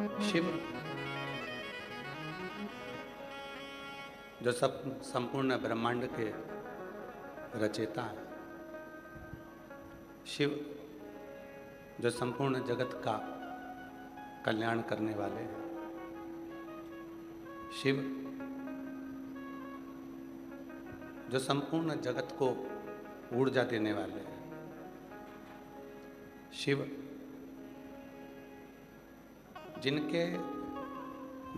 शिव जो सब संपूर्ण ब्रह्मांड के रचयिता है, शिव जो संपूर्ण जगत का कल्याण करने वाले हैं, शिव जो संपूर्ण जगत को ऊर्जा देने वाले हैं, शिव जिनके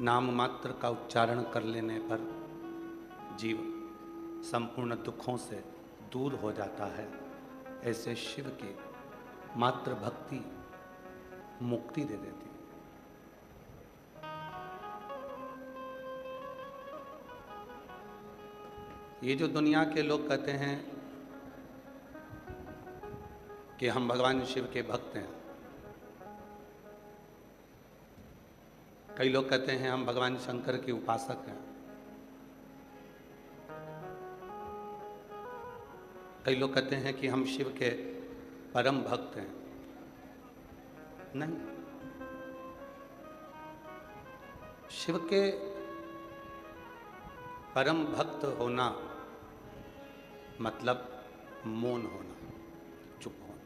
नाम मात्र का उच्चारण कर लेने पर जीव संपूर्ण दुखों से दूर हो जाता है, ऐसे शिव की मात्र भक्ति मुक्ति दे देती है। ये जो दुनिया के लोग कहते हैं कि हम भगवान शिव के भक्त हैं, कई लोग कहते हैं हम भगवान शंकर के उपासक हैं, कई लोग कहते हैं कि हम शिव के परम भक्त हैं। नहीं, शिव के परम भक्त होना मतलब मौन होना, चुप होना।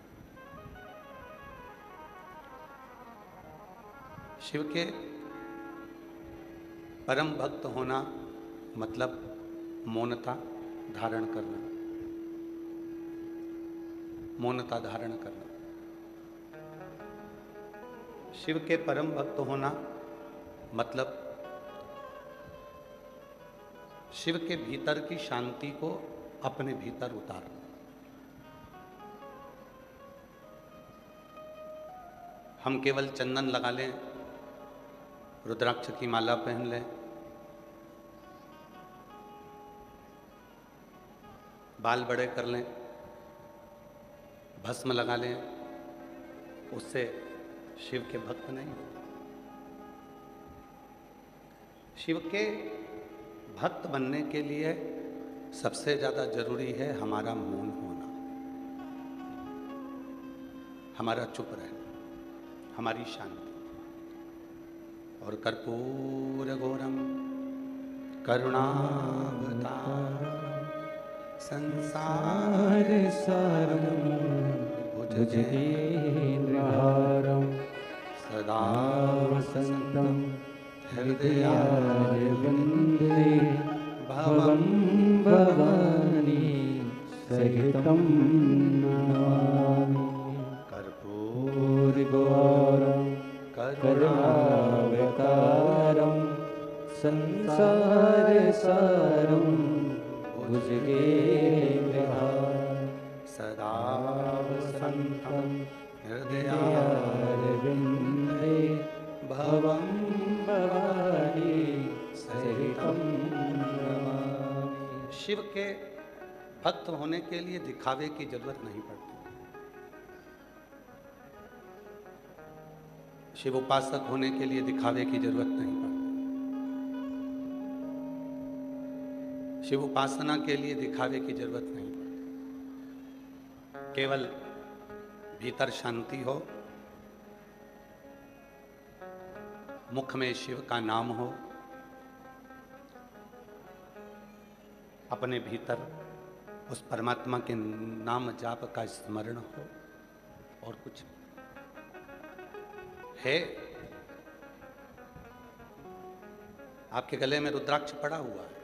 शिव के परम भक्त होना मतलब मौनता धारण करना, मौनता धारण करना। शिव के परम भक्त होना मतलब शिव के भीतर की शांति को अपने भीतर उतारना। हम केवल चंदन लगा लें, रुद्राक्ष की माला पहन लें, बाल बड़े कर लें, भस्म लगा लें, उससे शिव के भक्त नहीं होते। शिव के भक्त बनने के लिए सबसे ज्यादा जरूरी है हमारा मौन होना, हमारा चुप रहना, हमारी शांति। और कर्पूर गौरम करुणावतारम संसार सारम भुजगेन्द्रहारम सदा वसंतम हृदयारविंदे भवं भवानी सहितं नमामि। कर्पूरगौरं करुणावतारं संसारसारं भुजगेन्द्रहारं सदा वसन्तं हृदयारविन्दे भवं भवानी सहितं नमामि। शिव के भक्त होने के लिए दिखावे की जरूरत नहीं पड़ती। शिव उपासक होने के लिए दिखावे की जरूरत नहीं पड़ती। शिव उपासना के लिए दिखावे की जरूरत नहीं पड़ती। केवल भीतर शांति हो, मुख में शिव का नाम हो, अपने भीतर उस परमात्मा के नाम जाप का स्मरण हो, और कुछ है। आपके गले में रुद्राक्ष पड़ा हुआ है,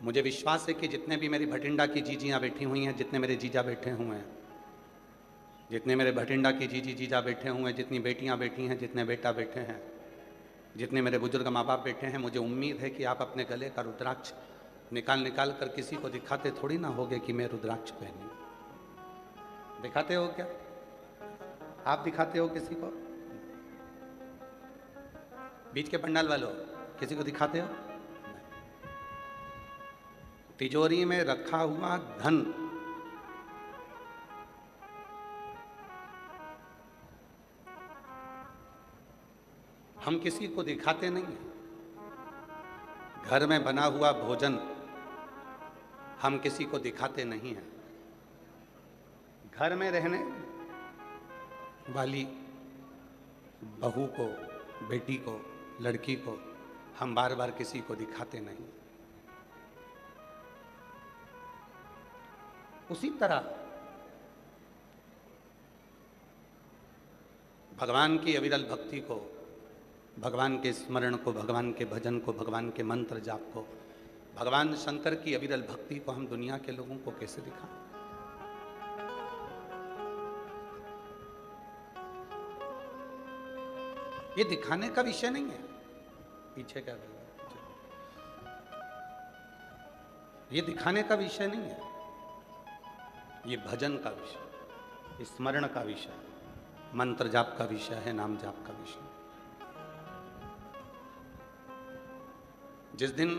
मुझे विश्वास है कि जितने भी मेरी भटिंडा की जीजियां बैठी हुई हैं, जितने मेरे जीजा बैठे हुए हैं, जितने मेरे भटिंडा की जीजा बैठे हुए हैं, जितनी बेटियां बैठी हैं, जितने बेटा बैठे हैं, जितने मेरे बुजुर्ग माँ बाप बैठे हैं, मुझे उम्मीद है कि आप अपने गले का रुद्राक्ष निकाल कर किसी को दिखाते थोड़ी ना होगे कि मैं रुद्राक्ष पहनी। दिखाते हो क्या? आप दिखाते हो किसी को? बीच के पंडाल वालों, किसी को दिखाते हो? तिजोरी में रखा हुआ धन हम किसी को दिखाते नहीं हैं। घर में बना हुआ भोजन हम किसी को दिखाते नहीं हैं। घर में रहने वाली बहू को, बेटी को, लड़की को हम बार बार किसी को दिखाते नहीं। उसी तरह भगवान की अविरल भक्ति को, भगवान के स्मरण को, भगवान के भजन को, भगवान के मंत्र जाप को, भगवान शंकर की अविरल भक्ति को हम दुनिया के लोगों को कैसे दिखाएं? ये दिखाने का विषय नहीं है। पीछे क्या बोल रहा है? ये दिखाने का विषय नहीं है। ये भजन का विषय, स्मरण का विषय, मंत्र जाप का विषय है, नाम जाप का विषय। जिस दिन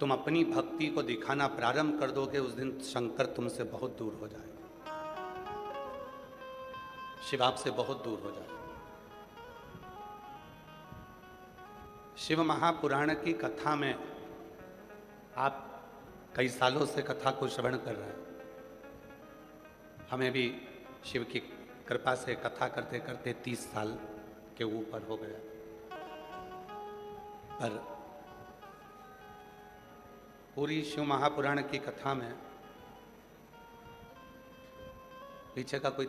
तुम अपनी भक्ति को दिखाना प्रारंभ कर दोगे, उस दिन शंकर तुमसे बहुत दूर हो जाएगा, शिव आपसे बहुत दूर हो जाएगा। शिव महापुराण की कथा में आप कई सालों से कथा को श्रवण कर रहे हैं। हमें भी शिव की कृपा से कथा करते करते 30 साल के ऊपर हो गया। पर पूरी शिव महापुराण की कथा में पीछे का कोई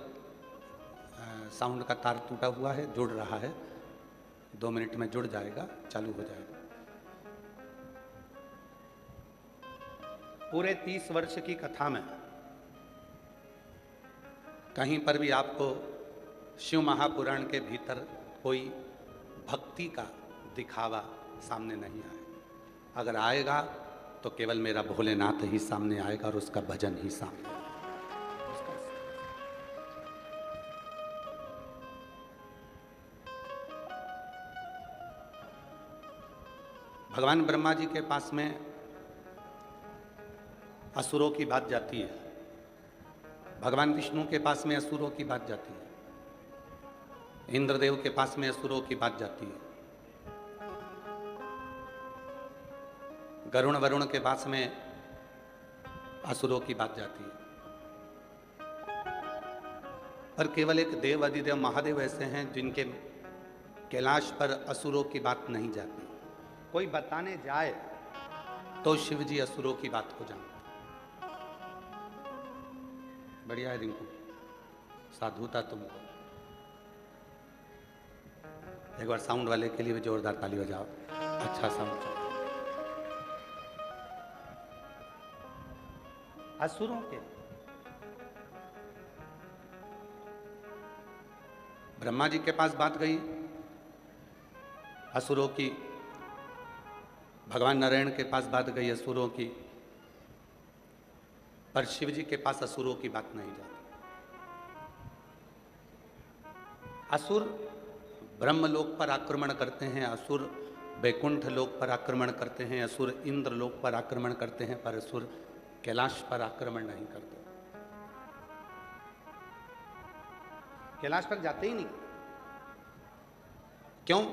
साउंड का तार टूटा हुआ है, जुड़ रहा है, 2 मिनट में जुड़ जाएगा, चालू हो जाएगा। पूरे 30 वर्ष की कथा में कहीं पर भी आपको शिव महापुराण के भीतर कोई भक्ति का दिखावा सामने नहीं आएगा। अगर आएगा तो केवल मेरा भोलेनाथ ही सामने आएगा और उसका भजन ही सामने आएगा। भगवान ब्रह्मा जी के पास में असुरों की बात जाती है, भगवान विष्णु के पास में असुरों की बात जाती है, इंद्रदेव के पास में असुरों की बात जाती है, गरुण वरुण के पास में असुरों की बात जाती है। पर केवल एक देव अधिदेव महादेव ऐसे हैं जिनके कैलाश पर असुरों की बात नहीं जाती। कोई बताने जाए तो शिव जी असुरों की बात को जानते। बढ़िया है रिंकू, साधुता तुमको। एक बार साउंड वाले के लिए भी जोरदार ताली बजाओ। अच्छा साउंड। असुरों के ब्रह्मा जी के पास बात गई असुरों की, भगवान नारायण के पास बात गई असुरों की, पर शिव जी के पास असुरों की बात नहीं जाती। असुर ब्रह्मलोक पर आक्रमण करते हैं, असुर वैकुंठ लोक पर आक्रमण करते हैं, असुर इंद्र लोक पर आक्रमण करते हैं, पर असुर कैलाश पर आक्रमण नहीं करते। कैलाश पर जाते ही नहीं। क्यों?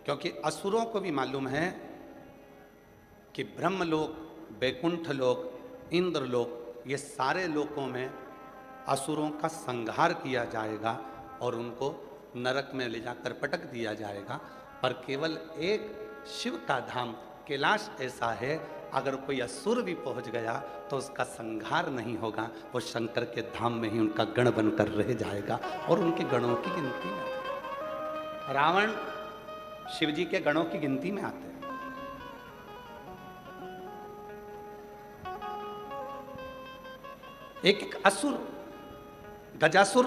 क्योंकि असुरों को भी मालूम है कि ब्रह्मलोक, वैकुंठ लोक, इंद्र लोक, ये सारे लोकों में असुरों का संहार किया जाएगा और उनको नरक में ले जाकर पटक दिया जाएगा। पर केवल एक शिव का धाम कैलाश ऐसा है, अगर कोई असुर भी पहुंच गया तो उसका संहार नहीं होगा, वो शंकर के धाम में ही उनका गण बनकर रह जाएगा और उनके गणों की गिनती में। रावण शिव जी के गणों की गिनती में आते हैं। एक एक असुर, गजासुर,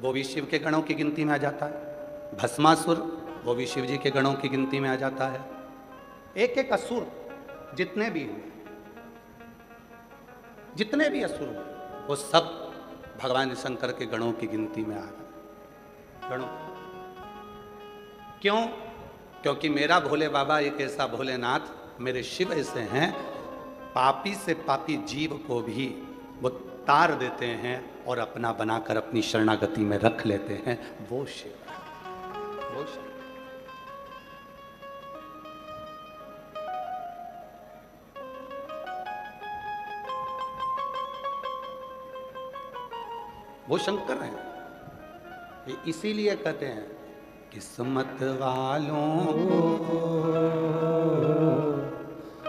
वो भी शिव के गणों की गिनती में आ जाता है। भस्मासुर, वो भी शिव जी के गणों की गिनती में आ जाता है। एक एक असुर जितने भी हुए, जितने भी असुर हुए, वो सब भगवान शंकर के गणों की गिनती में आ गए। गणों क्यों? क्योंकि मेरा भोले बाबा एक ऐसा भोलेनाथ, मेरे शिव ऐसे हैं, पापी से पापी जीव को भी वो तार देते हैं और अपना बनाकर अपनी शरणागति में रख लेते हैं। वो शिव है, वो शिव। वो शंकर हैं। इसीलिए कहते हैं किस्मत वालों को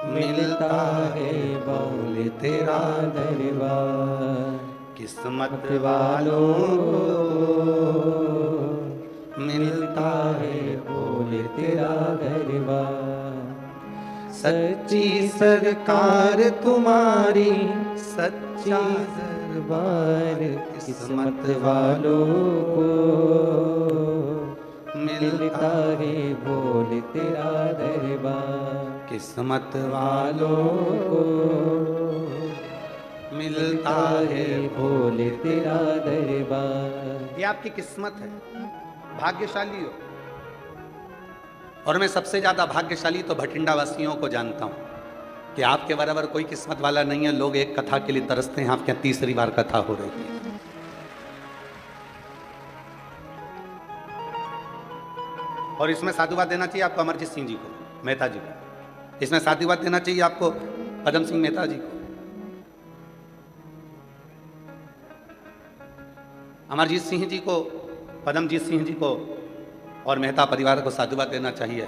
मिलता है बोले तेरा दरबार, किस्मत वालों को मिलता है बोले तेरा दरबार। सच्ची सरकार तुम्हारी सच्चा दरबार, किस्मत वालों को मिलता है बोले तेरा दरबार, किस्मत वालों को मिलता है बोले तेरा दरबार। ये आपकी किस्मत है, भाग्यशाली हो। और मैं सबसे ज्यादा भाग्यशाली तो भटिंडा वासियों को जानता हूं कि आपके बराबर कोई किस्मत वाला नहीं है। लोग एक कथा के लिए तरसते हैं, आपके यहाँ तीसरी बार कथा हो रही है। और इसमें साधुवाद देना चाहिए आपको अमरजीत सिंह जी को, मेहता जी को। इसमें साधुवाद देना चाहिए आपको पदम सिंह मेहता जी को। अमरजीत सिंह जी को, पदमजीत सिंह जी को और मेहता परिवार को साधुवाद देना चाहिए।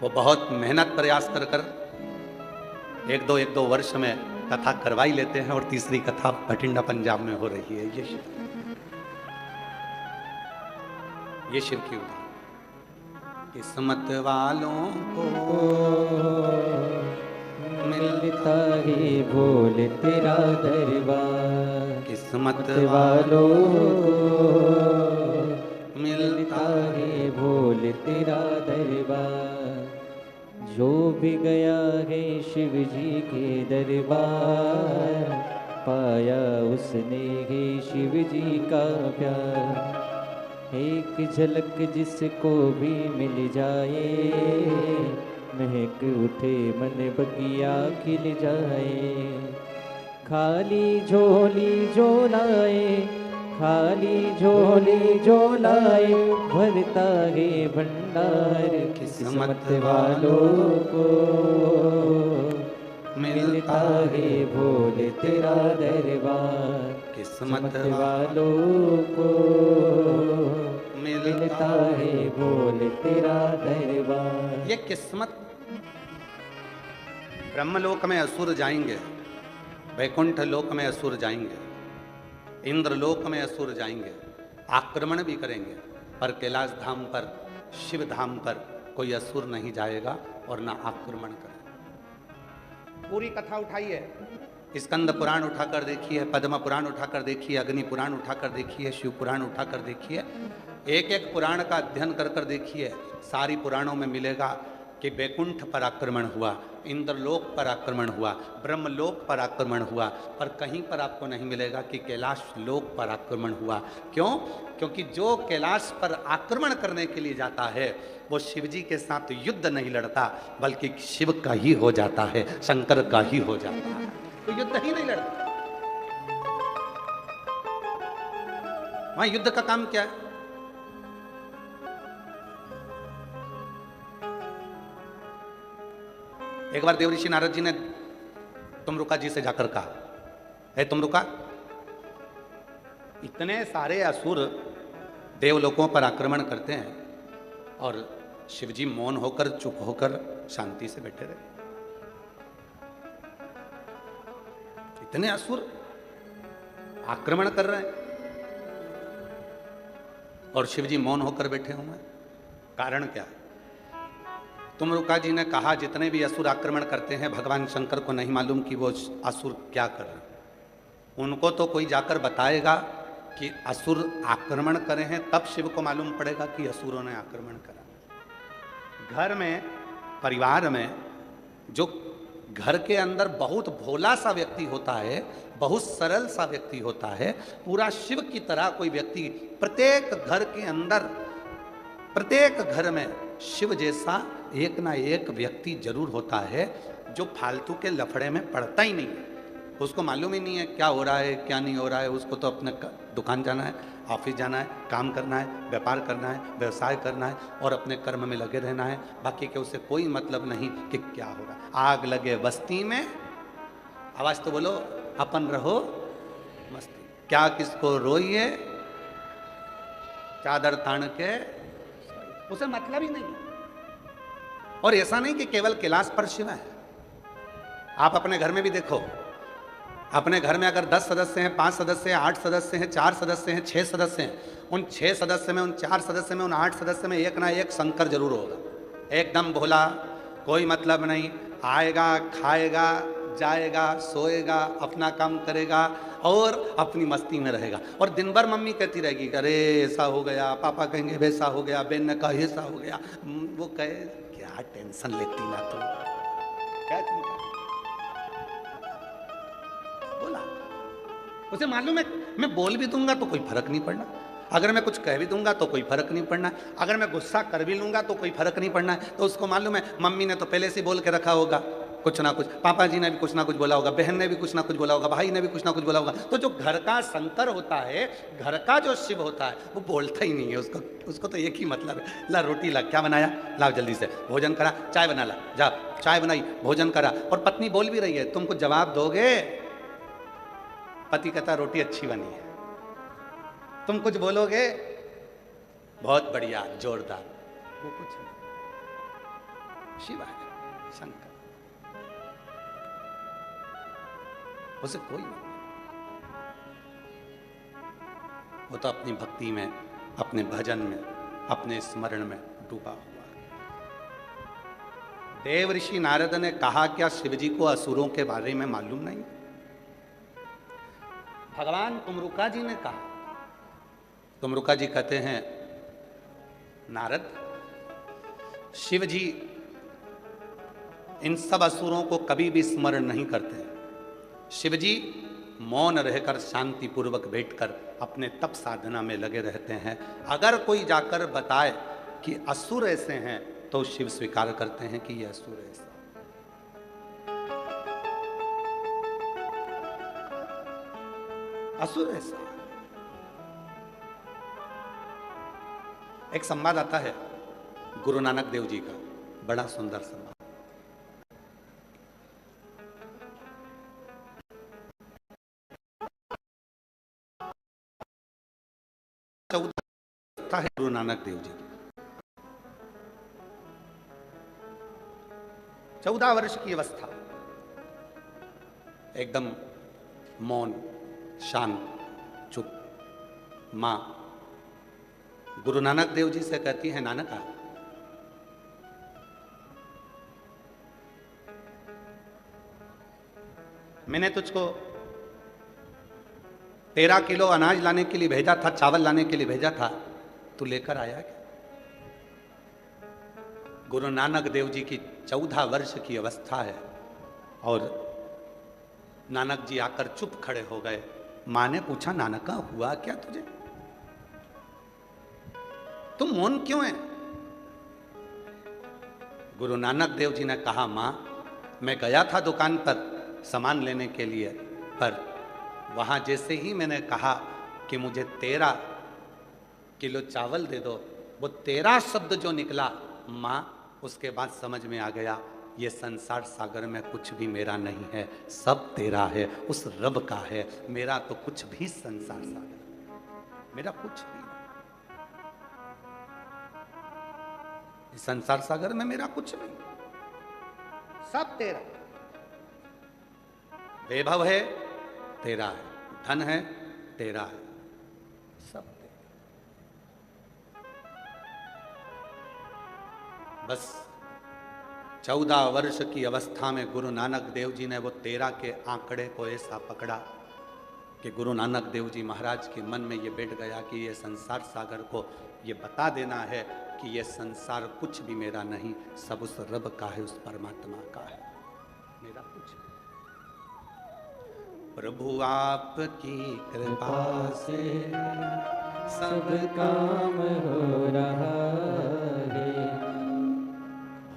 वो बहुत मेहनत प्रयास कर कर एक दो वर्ष में कथा करवाई लेते हैं और तीसरी कथा भटिंडा पंजाब में हो रही है। ये शिव की उदाहरण। किस्मत वालों को मिलता है बोले तेरा दरबार, किस्मत वालों को मिलता है बोले तेरा दरबार। जो भी गया है शिव जी के दरबार, पाया उसने ही शिव जी का प्यार। एक झलक जिसको भी मिल जाए, महक उठे मन बगिया खिल जाए। खाली झोली जो लाए, खाली झोली जो लाए, भरता है भंडार, किस्मत वालों को मिलता है बोले तेरा दरबार, किस्मत वालों को मिलता है बोले तेरा दरबार। ये किस्मत। ब्रह्मलोक में असुर जाएंगे, वैकुंठ लोक में असुर जाएंगे, इंद्रलोक में असुर जाएंगे, आक्रमण भी करेंगे, पर कैलाश धाम पर, शिव धाम पर कोई असुर नहीं जाएगा और ना आक्रमण करेगा। पूरी कथा उठाइए, स्कंद पुराण उठाकर देखिए, पद्म पुराण उठाकर देखिए, अग्नि पुराण उठाकर देखिए, शिव पुराण उठाकर देखिए। एक एक पुराण का अध्ययन कर कर देखिए। सारी पुराणों में मिलेगा कि वैकुंठ पर आक्रमण हुआ, इंद्रलोक पर आक्रमण हुआ, ब्रह्मलोक पर आक्रमण हुआ, पर कहीं पर आपको नहीं मिलेगा कि कैलाश लोक पर आक्रमण हुआ। क्यों? क्योंकि जो कैलाश पर आक्रमण करने के लिए जाता है वो शिव जी के साथ युद्ध नहीं लड़ता, बल्कि शिव का ही हो जाता है, शंकर का ही हो जाता है, तो युद्ध ही नहीं लड़ता। वहां युद्ध का काम क्या है? एक बार देवऋषि नारद जी ने तुमरुका जी से जाकर कहा, हे तुमरुका, इतने सारे असुर देवलोकों पर आक्रमण करते हैं और शिवजी मौन होकर, चुप होकर, शांति से बैठे रहे। इतने असुर आक्रमण कर रहे हैं और शिवजी मौन होकर बैठे हुए हैं। कारण क्या? तुमरुका जी ने कहा, जितने भी असुर आक्रमण करते हैं भगवान शंकर को नहीं मालूम कि वो असुर क्या कर रहे हैं। उनको तो कोई जाकर बताएगा कि असुर आक्रमण करे हैं, तब शिव को मालूम पड़ेगा कि असुरों ने आक्रमण करा। घर में, परिवार में, जो घर के अंदर बहुत भोला सा व्यक्ति होता है, बहुत सरल सा व्यक्ति होता है, पूरा शिव की तरह कोई व्यक्ति प्रत्येक घर के अंदर, प्रत्येक घर में शिव जैसा एक ना एक व्यक्ति जरूर होता है जो फालतू के लफड़े में पड़ता ही नहीं है। उसको मालूम ही नहीं है क्या हो रहा है क्या नहीं हो रहा है। उसको तो अपने दुकान जाना है, ऑफिस जाना है, काम करना है, व्यापार करना है, व्यवसाय करना है और अपने कर्म में लगे रहना है। बाकी के उसे कोई मतलब नहीं कि क्या हो रहा है। आग लगे बस्ती में, आवाज तो बोलो, अपन रहो मस्ती। क्या किसको रोइए, चादर तान के, उसे मतलब ही नहीं। और ऐसा नहीं कि केवल कैलाश पर शिव है, आप अपने घर में भी देखो। अपने घर में अगर 10 सदस्य हैं, 5 सदस्य हैं, 8 सदस्य हैं, 4 सदस्य हैं, 6 सदस्य हैं, उन 6 सदस्य में, उन 4 सदस्य में, उन 8 सदस्य में एक ना एक शंकर जरूर होगा। एकदम भोला, कोई मतलब नहीं, आएगा, खाएगा, जाएगा, सोएगा, अपना काम करेगा और अपनी मस्ती में रहेगा। और दिन भर मम्मी कहती रहेगी, अरे ऐसा हो गया, पापा कहेंगे वैसा हो गया, बहन ने कहा ऐसा हो गया। वो कहे क्या टेंशन लेती ना तुम, क्या चिंता। बोला, उसे मालूम है मैं बोल भी दूंगा तो कोई फर्क नहीं पड़ना, अगर मैं कुछ कह भी दूंगा तो कोई फर्क नहीं पड़ना, अगर मैं गुस्सा कर भी लूंगा तो कोई फर्क नहीं पड़ना है। तो उसको मालूम है मम्मी ने तो पहले से बोल के रखा होगा कुछ ना कुछ, पापा जी ने भी कुछ ना कुछ बोला होगा, बहन ने भी कुछ ना कुछ बोला होगा, भाई ने भी कुछ ना कुछ बोला होगा। तो जो घर का शंकर होता है, घर का जो शिव होता है, वो बोलता ही नहीं है। उसको तो एक ही मतलब है, ला रोटी ला, क्या बनाया, लाओ जल्दी से, भोजन करा, चाय बना ला, जा चाय बनाई, भोजन करा। और पत्नी बोल भी रही है, तुम कुछ जवाब दोगे? पति कहता रोटी अच्छी बनी है। तुम कुछ बोलोगे? बहुत बढ़िया, जोरदार। वो कुछ नहीं, शिव है, शंकर, उसे कोई नहीं। वो तो अपनी भक्ति में, अपने भजन में, अपने स्मरण में डूबा हुआ है। देव ऋषि नारद ने कहा, क्या शिवजी को असुरों के बारे में मालूम नहीं? भगवान कुमरुका जी ने कहा। कुमरुका जी कहते हैं, नारद, शिव जी इन सब असुरों को कभी भी स्मरण नहीं करते हैं। शिव जी मौन रहकर, शांति पूर्वक बैठकर अपने तप साधना में लगे रहते हैं। अगर कोई जाकर बताए कि असुर ऐसे हैं तो शिव स्वीकार करते हैं कि ये असुर ऐसा। असुर ऐसा। एक संवाद आता है गुरु नानक देव जी का, बड़ा सुंदर संवाद। है गुरु नानक देव जी की 14 वर्ष की अवस्था, एकदम मौन, शांत, चुप। मां गुरु नानक देव जी से कहती है, नानका, मैंने तुझको 13 किलो अनाज लाने के लिए भेजा था, चावल लाने के लिए भेजा था, तू लेकर आया क्या? गुरु नानक देव जी की 14 वर्ष की अवस्था है और नानक जी आकर चुप खड़े हो गए। मां ने पूछा, नानका हुआ क्या तुझे, तुम मौन क्यों है? गुरु नानक देव जी ने कहा, मां, मैं गया था दुकान पर सामान लेने के लिए, पर वहां जैसे ही मैंने कहा कि मुझे 13 किलो चावल दे दो, वो 13 शब्द जो निकला मां, उसके बाद समझ में आ गया ये संसार सागर में कुछ भी मेरा नहीं है, सब तेरा है, उस रब का है। मेरा तो कुछ भी संसार सागर, मेरा कुछ भी नहीं, इस संसार सागर में मेरा कुछ नहीं, सब तेरा। वैभव है तेरा है, धन है तेरा है, सब तेरा। बस 14 वर्ष की अवस्था में गुरु नानक देव जी ने वो 13 के आंकड़े को ऐसा पकड़ा कि गुरु नानक देव जी महाराज के मन में ये बैठ गया कि ये संसार सागर को ये बता देना है कि ये संसार कुछ भी मेरा नहीं, सब उस रब का है, उस परमात्मा का है, मेरा कुछ नहीं। प्रभु आपकी कृपा से सब काम हो रहा है,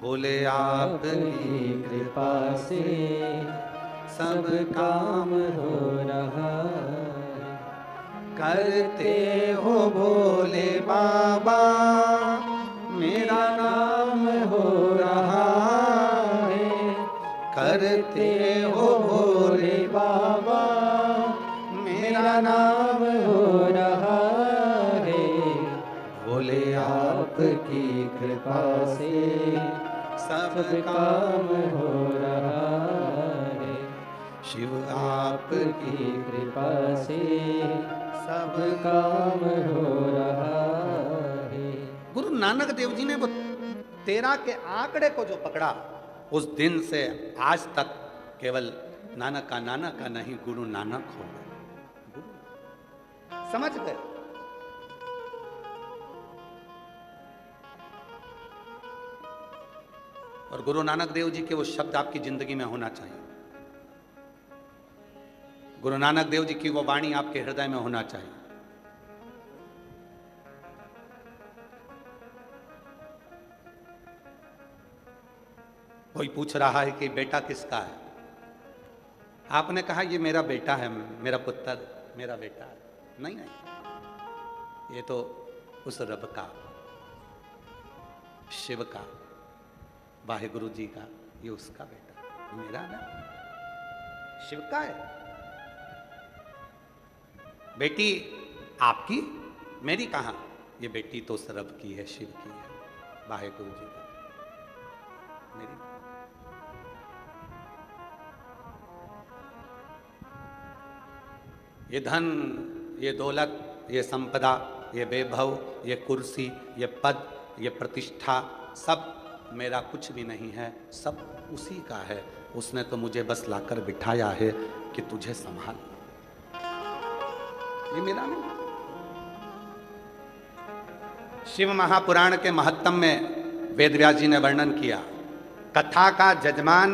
भोले आपकी कृपा से सब काम हो रहा है। करते हो भोले बाबा, मेरा नाम हो रहा है। करते हो भोले बाबा, मेरा नाम हो रहा है। आपकी कृपा से सब सब काम हो रहा है। शिव आपकी कृपा से सब काम हो रहा है। गुरु नानक देव जी ने वो 13 के आंकड़े को जो पकड़ा, उस दिन से आज तक केवल नानक का नहीं, गुरु नानक हो गए। गुरु समझ गए। और गुरु नानक देव जी के वो शब्द आपकी जिंदगी में होना चाहिए। गुरु नानक देव जी की वो वाणी आपके हृदय में होना चाहिए। कोई पूछ रहा है कि बेटा किसका है, आपने कहा ये मेरा बेटा है, मेरा पुत्र, मेरा बेटा है। नहीं नहीं, ये तो उस रब का, शिव का, वाहिगुरु जी का, ये उसका बेटा, मेरा ना, शिव का है। बेटी आपकी, मेरी कहाँ? ये बेटी तो उस रब की है, शिव की है, वाहिगुरु जी का, मेरी। ये धन, ये दौलत, ये संपदा, ये वैभव, ये कुर्सी, ये पद, ये प्रतिष्ठा, सब मेरा कुछ भी नहीं है, सब उसी का है। उसने तो मुझे बस लाकर बिठाया है कि तुझे संभाल, ये मेरा नहीं। शिव महापुराण के महत्तम में वेदव्यास जी ने वर्णन किया, कथा का जजमान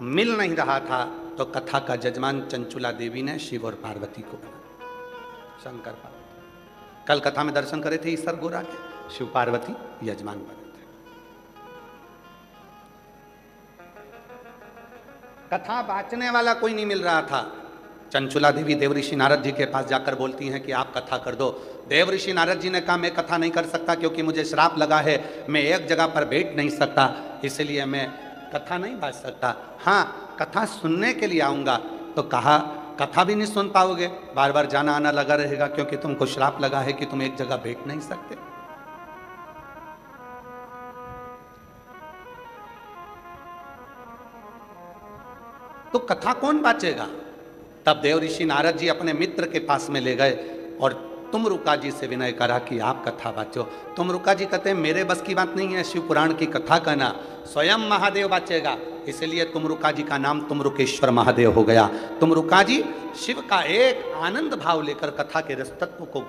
मिल नहीं रहा था तो कथा का जजमान चंचुला देवी ने शिव और पार्वती को बना, शंकर पार्वती। कल कथा में दर्शन करे थे ईश्वर गोरा के, शिव पार्वती यजमान बने थे। कथा बांचने वाला कोई नहीं मिल रहा था। चंचुला देवी देवऋषि नारद जी के पास जाकर बोलती हैं कि आप कथा कर दो। देवऋषि नारद जी ने कहा मैं कथा नहीं कर सकता क्योंकि मुझे श्राप लगा है, मैं एक जगह पर बैठ नहीं सकता, इसलिए मैं कथा नहीं बांच सकता। हाँ, कथा सुनने के लिए आऊँगा। तो कहा कथा भी नहीं सुन पाओगे, बार बार जाना आना लगा रहेगा क्योंकि तुमको श्राप लगा है कि तुम एक जगह बैठ नहीं सकते। तो कथा कौन बांचेगा? तब देवऋषि नारद जी अपने मित्र के पास में ले गए और तुमरुका जी से विनय करा कि आप कथा बांचो। तुमरुका जी कहते हैं मेरे बस की बात नहीं है शिव पुराण की कथा करना, स्वयं महादेव बांचेगा, इसलिए तुमरुका जी का नाम तुमरुकेश्वर महादेव हो गया। तुमरुका जी शिव का एक आनंद भाव लेकर कथा के रसतत्व को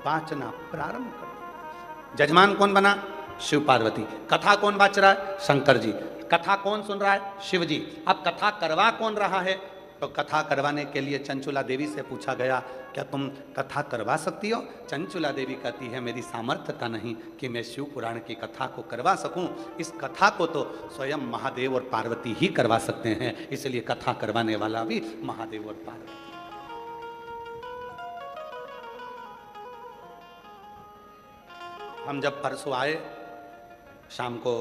बांचना प्रारंभ कर। जजमान कौन बना? शिव पार्वती। कथा कौन बांच रहा है? शंकर जी। कथा कौन सुन रहा है? शिव जी। अब कथा करवा कौन रहा है? तो कथा करवाने के लिए चंचुला देवी से पूछा गया क्या तुम कथा करवा सकती हो? चंचुला देवी कहती है मेरी सामर्थ्यता नहीं कि मैं शिव पुराण की कथा को करवा सकूं, इस कथा को तो स्वयं महादेव और पार्वती ही करवा सकते हैं, इसलिए कथा करवाने वाला भी महादेव और पार्वती। हम जब परसों आए शाम को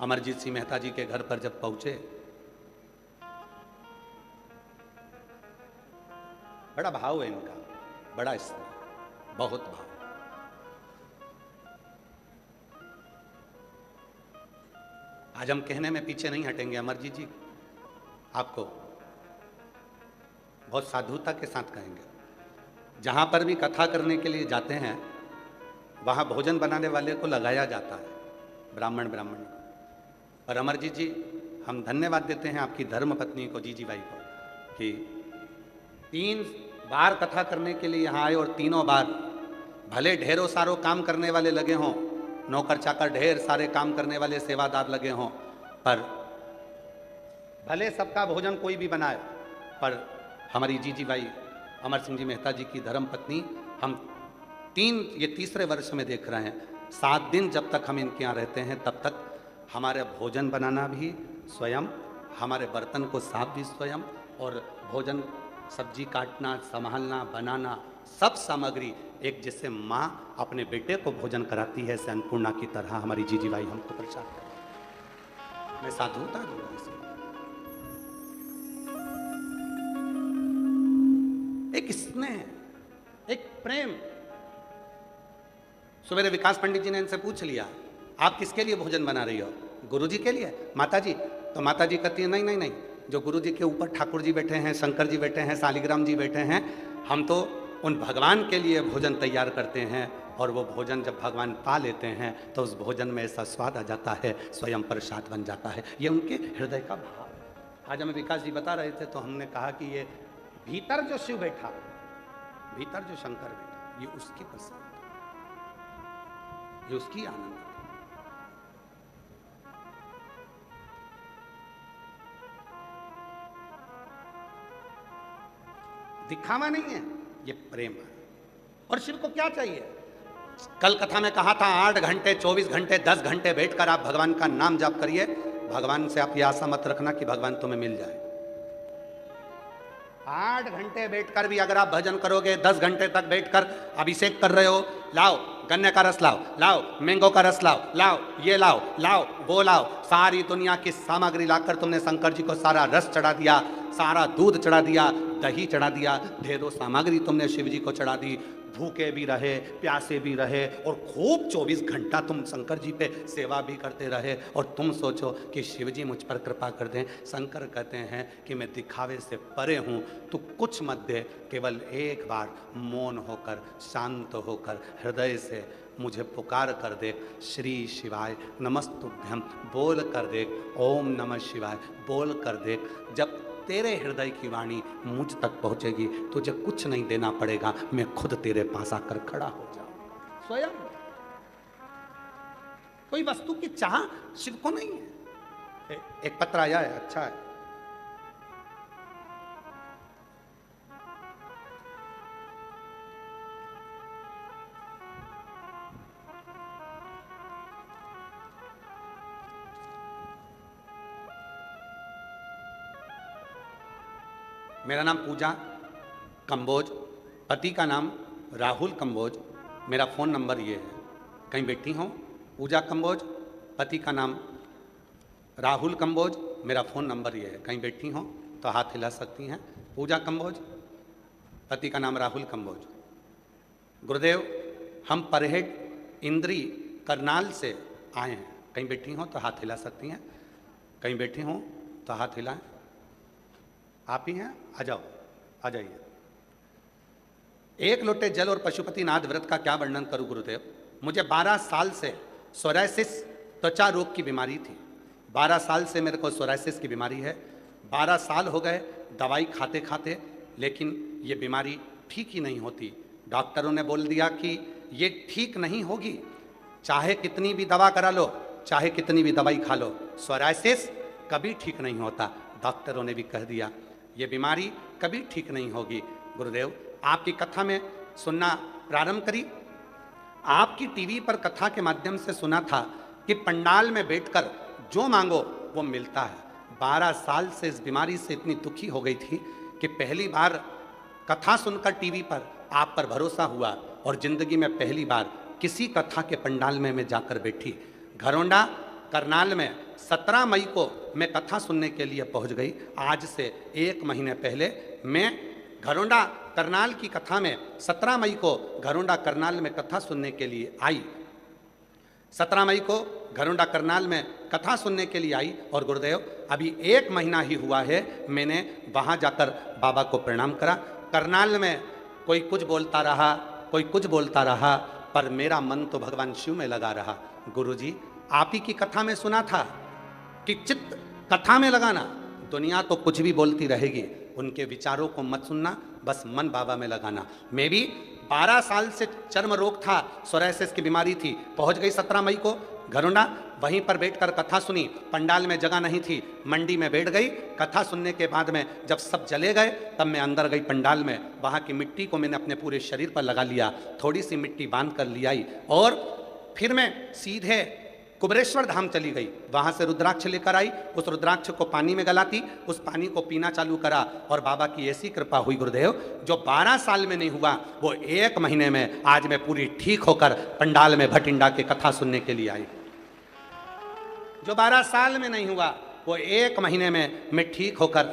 अमरजीत सिंह मेहता जी के घर पर जब पहुंचे, बड़ा भाव है इनका, बड़ा स्नेह, बहुत भाव। आज हम कहने में पीछे नहीं हटेंगे, अमरजीत जी आपको बहुत साधुता के साथ कहेंगे। जहां पर भी कथा करने के लिए जाते हैं वहां भोजन बनाने वाले को लगाया जाता है, ब्राह्मण ब्राह्मणी। और अमरजीत जी हम धन्यवाद देते हैं आपकी धर्म पत्नी को, जीजी बाई को, कि 3 बार कथा करने के लिए यहाँ आए और तीनों बार भले ढेरों सारों काम करने वाले लगे हों, नौकर चाकर ढेर सारे काम करने वाले सेवादार लगे हों, पर भले सबका भोजन कोई भी बनाए, पर हमारी जीजी बाई अमर सिंह जी मेहता जी की धर्म पत्नी, हम ये तीसरे वर्ष में देख रहे हैं, 7 दिन जब तक हम इनके यहाँ रहते हैं तब तक हमारे भोजन बनाना भी स्वयं, हमारे बर्तन को साफ भी स्वयं, और भोजन सब्जी काटना, संभालना, बनाना, सब सामग्री एक जैसे माँ अपने बेटे को भोजन कराती है ऐसे अन्नपूर्णा की तरह हमारी जीजी बाई हमको प्रचार करती है। मैं साधुता दूंगा इसे, एक स्नेह, एक प्रेम। सवेरे विकास पंडित जी ने इनसे पूछ लिया, आप किसके लिए भोजन बना रही हो? गुरु जी के लिए। माता जी? तो माता जी कहती है, नहीं नहीं नहीं, जो गुरु जी के ऊपर ठाकुर जी बैठे हैं, शंकर जी बैठे हैं, शालिग्राम जी बैठे हैं, हम तो उन भगवान के लिए भोजन तैयार करते हैं, और वो भोजन जब भगवान पा लेते हैं तो उस भोजन में ऐसा स्वाद आ जाता है, स्वयं प्रसाद बन जाता है। ये उनके हृदय का भाव है। आज हमें विकास जी बता रहे थे तो हमने कहा कि ये भीतर जो शिव बैठा, भीतर जो शंकर बैठा, ये उसकी प्रसन्नता, ये उसकी आनंद। दिखावा नहीं है, ये प्रेम है। और शिव को क्या चाहिए? कल कथा में कहा था 8 घंटे 24 घंटे 10 घंटे बैठकर आप भगवान का नाम जाप करिए। भगवान से आप ये आशा मत रखना कि भगवान तुम्हें मिल जाए। 8 घंटे बैठकर भी अगर आप भजन करोगे, 10 घंटे तक बैठकर अभिषेक कर रहे हो, लाओ गन्ने का रस लाओ, लाओ मैंगो का रस लाओ, लाओ ये लाओ, लाओ वो लाओ, सारी दुनिया की सामग्री लाकर तुमने शंकर जी को सारा रस चढ़ा दिया, सारा दूध चढ़ा दिया, दही चढ़ा दिया, ढेरों सामग्री तुमने शिव जी को चढ़ा दी। भूखे भी रहे, प्यासे भी रहे, और खूब 24 घंटा तुम शंकर जी पे सेवा भी करते रहे, और तुम सोचो कि शिव जी मुझ पर कृपा कर दें। शंकर कहते हैं कि मैं दिखावे से परे हूँ, तू कुछ मत दे, केवल एक बार मौन होकर, शांत होकर, हृदय से मुझे पुकार कर दे। श्री शिवाय नमस्तुभ्यम बोल कर देख, ओम नमः शिवाय बोल कर देख। जब तेरे हृदय की वाणी मुझ तक पहुंचेगी, तुझे कुछ नहीं देना पड़ेगा, मैं खुद तेरे पास आकर खड़ा हो जाऊं। स्वयं कोई वस्तु की चाह शिव को नहीं है। एक पत्र आया है, अच्छा है। मेरा नाम पूजा कंबोज, पति का नाम राहुल कंबोज, मेरा फ़ोन नंबर ये है। कहीं बैठी हो? पूजा कंबोज, पति का नाम राहुल कंबोज, मेरा फ़ोन नंबर ये है। कहीं बैठी हो तो हाथ हिला सकती हैं। पूजा कंबोज, पति का नाम राहुल कंबोज। गुरुदेव, हम परहेट इंद्री करनाल से आए हैं। कहीं बैठी हो तो हाथ हिला सकती हैं। कहीं बैठी हो तो हाथ हिलाएं। आप ही हैं? आ जाओ, आ जाइए। एक लोटे जल और पशुपतिनाथ व्रत का क्या वर्णन करूं गुरुदेव। मुझे 12 साल से सोरायसिस त्वचा रोग की बीमारी थी। 12 साल से मेरे को सोरायसिस की बीमारी है। 12 साल हो गए दवाई खाते खाते, लेकिन ये बीमारी ठीक ही नहीं होती। डॉक्टरों ने बोल दिया कि ये ठीक नहीं होगी, चाहे कितनी भी दवा करा लो, चाहे कितनी भी दवाई खा लो, सोरायसिस कभी ठीक नहीं होता। डॉक्टरों ने भी कह दिया ये बीमारी कभी ठीक नहीं होगी। गुरुदेव, आपकी कथा में सुनना प्रारंभ करी। आपकी टीवी पर कथा के माध्यम से सुना था कि पंडाल में बैठकर जो मांगो वो मिलता है। 12 साल से इस बीमारी से इतनी दुखी हो गई थी कि पहली बार कथा सुनकर टीवी पर आप पर भरोसा हुआ, और जिंदगी में पहली बार किसी कथा के पंडाल में मैं जाकर बैठी। घरोंडा करनाल में 17 मई को मैं कथा सुनने के लिए पहुंच गई। आज से 1 महीने पहले मैं घरोंडा करनाल की कथा में 17 मई को घरोंडा करनाल में कथा सुनने के लिए आई। 17 मई को घरोंडा करनाल में कथा सुनने के लिए आई, और गुरुदेव अभी 1 महीना ही हुआ है मैंने वहाँ जाकर बाबा को प्रणाम करा। करनाल में कोई कुछ बोलता रहा, कोई कुछ बोलता रहा, पर मेरा मन तो भगवान शिव में लगा रहा। गुरुजी, आप ही की कथा में सुना था कि चित्त कथा में लगाना। दुनिया तो कुछ भी बोलती रहेगी, उनके विचारों को मत सुनना, बस मन बाबा में लगाना। मैं भी 12 साल से चर्म रोग था, सोरायसिस की बीमारी थी। पहुंच गई 17 मई को घरोंडा, वहीं पर बैठकर कथा सुनी। पंडाल में जगह नहीं थी, मंडी में बैठ गई। कथा सुनने के बाद में जब सब चले गए तब मैं अंदर गई पंडाल में। वहाँ की मिट्टी को मैंने अपने पूरे शरीर पर लगा लिया, थोड़ी सी मिट्टी बांध कर ले आई, और फिर मैं सीधे कुबरेश्वर धाम चली गई। वहां से रुद्राक्ष लेकर आई, उस रुद्राक्ष को पानी में गलाती, उस पानी को पीना चालू करा, और बाबा की ऐसी कृपा हुई गुरुदेव, जो 12 साल में नहीं हुआ वो 1 महीने में आज मैं पूरी ठीक होकर पंडाल में भटिंडा के कथा सुनने के लिए आई। जो 12 साल में नहीं हुआ वो 1 महीने में मैं ठीक होकर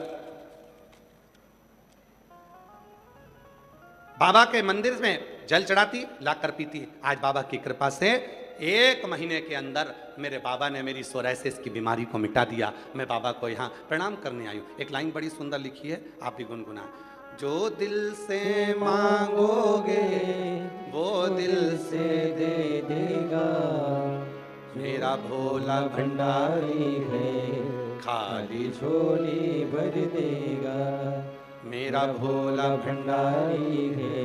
बाबा के मंदिर में जल चढ़ाती, लाकर पीती। आज बाबा की कृपा से 1 महीने के अंदर मेरे बाबा ने मेरी सोराइसिस की बीमारी को मिटा दिया। मैं बाबा को यहाँ प्रणाम करने आई हूँ। एक लाइन बड़ी सुंदर लिखी है, आप भी गुनगुना। जो दिल से मांगोगे वो दिल से दे देगा, मेरा भोला भंडारी है, खाली झोली भर देगा। मेरा भोला भंडारी है,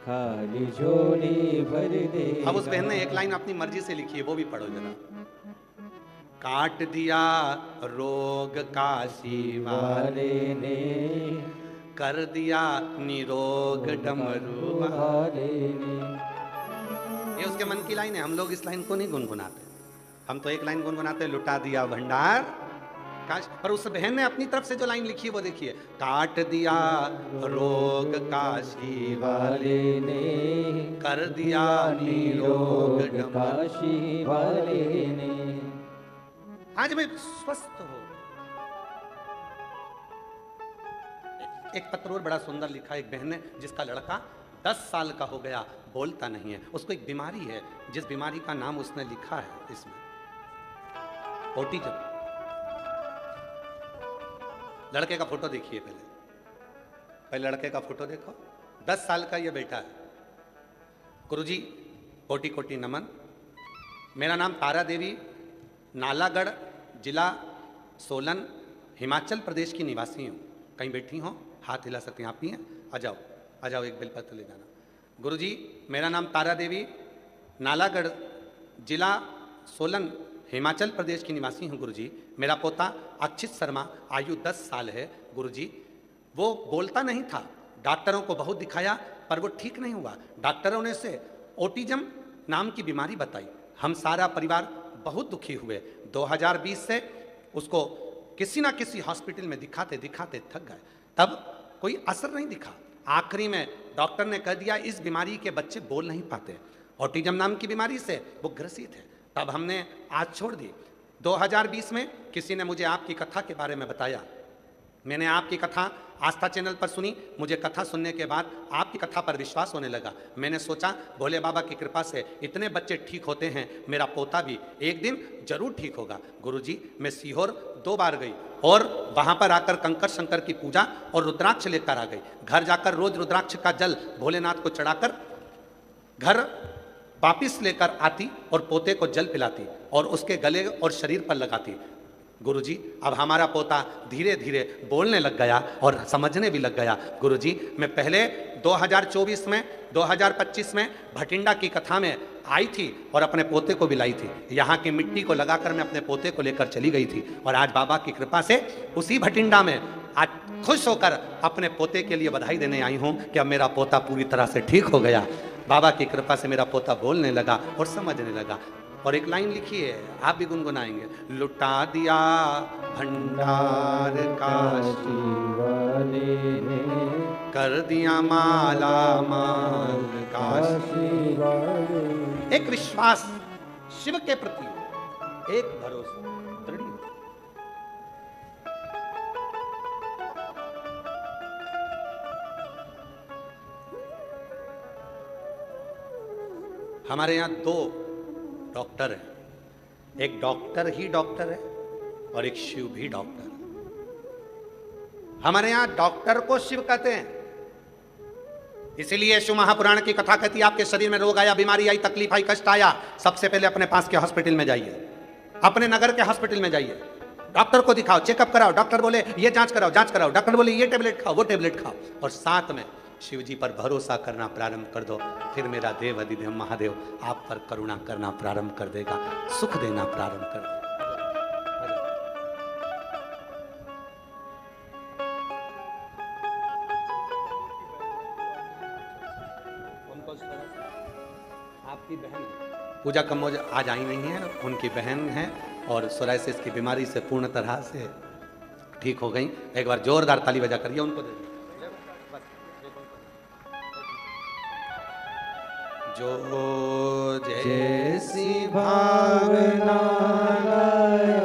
खाली झोली भर देगा। अब उस बहन ने एक लाइन अपनी मर्जी से लिखी है, वो भी पढ़ो जरा। काट दिया रोग काशी वाले ने, कर दिया निरोग डमरू वाले ने। ये उसके मन की लाइन है। हम लोग इस लाइन को नहीं गुनगुनाते, हम तो एक लाइन गुनगुनाते, लुटा दिया भंडार काश। पर उस बहन ने अपनी तरफ से जो लाइन लिखी है वो देखिए। काट दिया रोग काशी वाले ने, कर दिया निरोग डमरू। काशी वाले ने। आज मैं स्वस्थ हो। एक पत्र और बड़ा सुंदर लिखा एक बहन ने, जिसका लड़का 10 साल का हो गया, बोलता नहीं है। उसको एक बीमारी है, जिस बीमारी का नाम उसने लिखा है इसमें, ऑटिज्म। लड़के का फोटो देखिए पहले लड़के का फोटो देखो। 10 साल का ये बेटा है। गुरुजी कोटि कोटि नमन। मेरा नाम तारा देवी, नालागढ़ जिला सोलन हिमाचल प्रदेश की निवासी हूँ। कहीं बैठी हो, हाथ हिला सकते हैं, आप ही हैं, आ जाओ एक बेलपत्र ले जाना। गुरुजी मेरा नाम तारा देवी, नालागढ़ जिला सोलन हिमाचल प्रदेश की निवासी हूँ। गुरुजी मेरा पोता अक्षित शर्मा, आयु 10 साल है। गुरुजी वो बोलता नहीं था, डॉक्टरों को बहुत दिखाया पर वो ठीक नहीं हुआ। डॉक्टरों ने उसे ऑटिज्म नाम की बीमारी बताई। हम सारा परिवार बहुत दुखी हुए। 2020 से उसको किसी ना किसी हॉस्पिटल में दिखाते दिखाते थक गए, तब कोई असर नहीं दिखा। आखिरी में डॉक्टर ने कह दिया इस बीमारी के बच्चे बोल नहीं पाते, ऑटिज्म नाम की बीमारी से वो ग्रसित है। तब हमने आज छोड़ दी। 2020 में किसी ने मुझे आपकी कथा के बारे में बताया। मैंने आपकी कथा आस्था चैनल पर सुनी। मुझे कथा सुनने के बाद आपकी कथा पर विश्वास होने लगा। मैंने सोचा भोले बाबा की कृपा से इतने बच्चे ठीक होते हैं, मेरा पोता भी एक दिन जरूर ठीक होगा। गुरुजी मैं सीहोर 2 बार गई और वहाँ पर आकर कंकर शंकर की पूजा और रुद्राक्ष लेकर आ गई। घर जाकर रोज रुद्राक्ष का जल भोलेनाथ को चढ़ाकर घर वापिस लेकर आती और पोते को जल पिलाती और उसके गले और शरीर पर लगाती। गुरुजी अब हमारा पोता धीरे धीरे बोलने लग गया और समझने भी लग गया। गुरुजी मैं पहले 2024 में 2025 में भटिंडा की कथा में आई थी और अपने पोते को भी लाई थी। यहाँ की मिट्टी को लगाकर मैं अपने पोते को लेकर चली गई थी और आज बाबा की कृपा से उसी भटिंडा में आज खुश होकर अपने पोते के लिए बधाई देने आई हूँ कि अब मेरा पोता पूरी तरह से ठीक हो गया। बाबा की कृपा से मेरा पोता बोलने लगा और समझने लगा। और एक लाइन लिखी है, आप भी गुनगुनाएंगे। लुटा दिया भंडार काशी वाले ने, कर दिया माला माल काशी वाले। एक विश्वास शिव के प्रति, एक भरोसा दृढ़। हमारे यहाँ 2 डॉक्टर है। एक डॉक्टर ही डॉक्टर है और एक शिव भी डॉक्टर है। हमारे यहां डॉक्टर को शिव कहते हैं। इसीलिए शिव महापुराण की कथा कहती है आपके शरीर में रोग आया, बीमारी आई, तकलीफ आई, कष्ट आया, सबसे पहले अपने पास के हॉस्पिटल में जाइए, अपने नगर के हॉस्पिटल में जाइए, डॉक्टर को दिखाओ, चेकअप कराओ। डॉक्टर बोले ये जांच कराओ, डॉक्टर बोले ये टेबलेट खाओ, वो टेबलेट खाओ, और साथ में शिव जी पर भरोसा करना प्रारंभ कर दो। फिर मेरा देव अधिदेव महादेव आप पर करुणा करना प्रारंभ कर देगा, सुख देना प्रारंभ कर देगा। आपकी बहन पूजा कम्बोज आज आई नहीं है, उनकी बहन है और सोराइसिस की बीमारी से पूर्ण तरह से ठीक हो गई। एक बार जोरदार ताली बजा करिए उनको दे। जो जैसी भावना लाया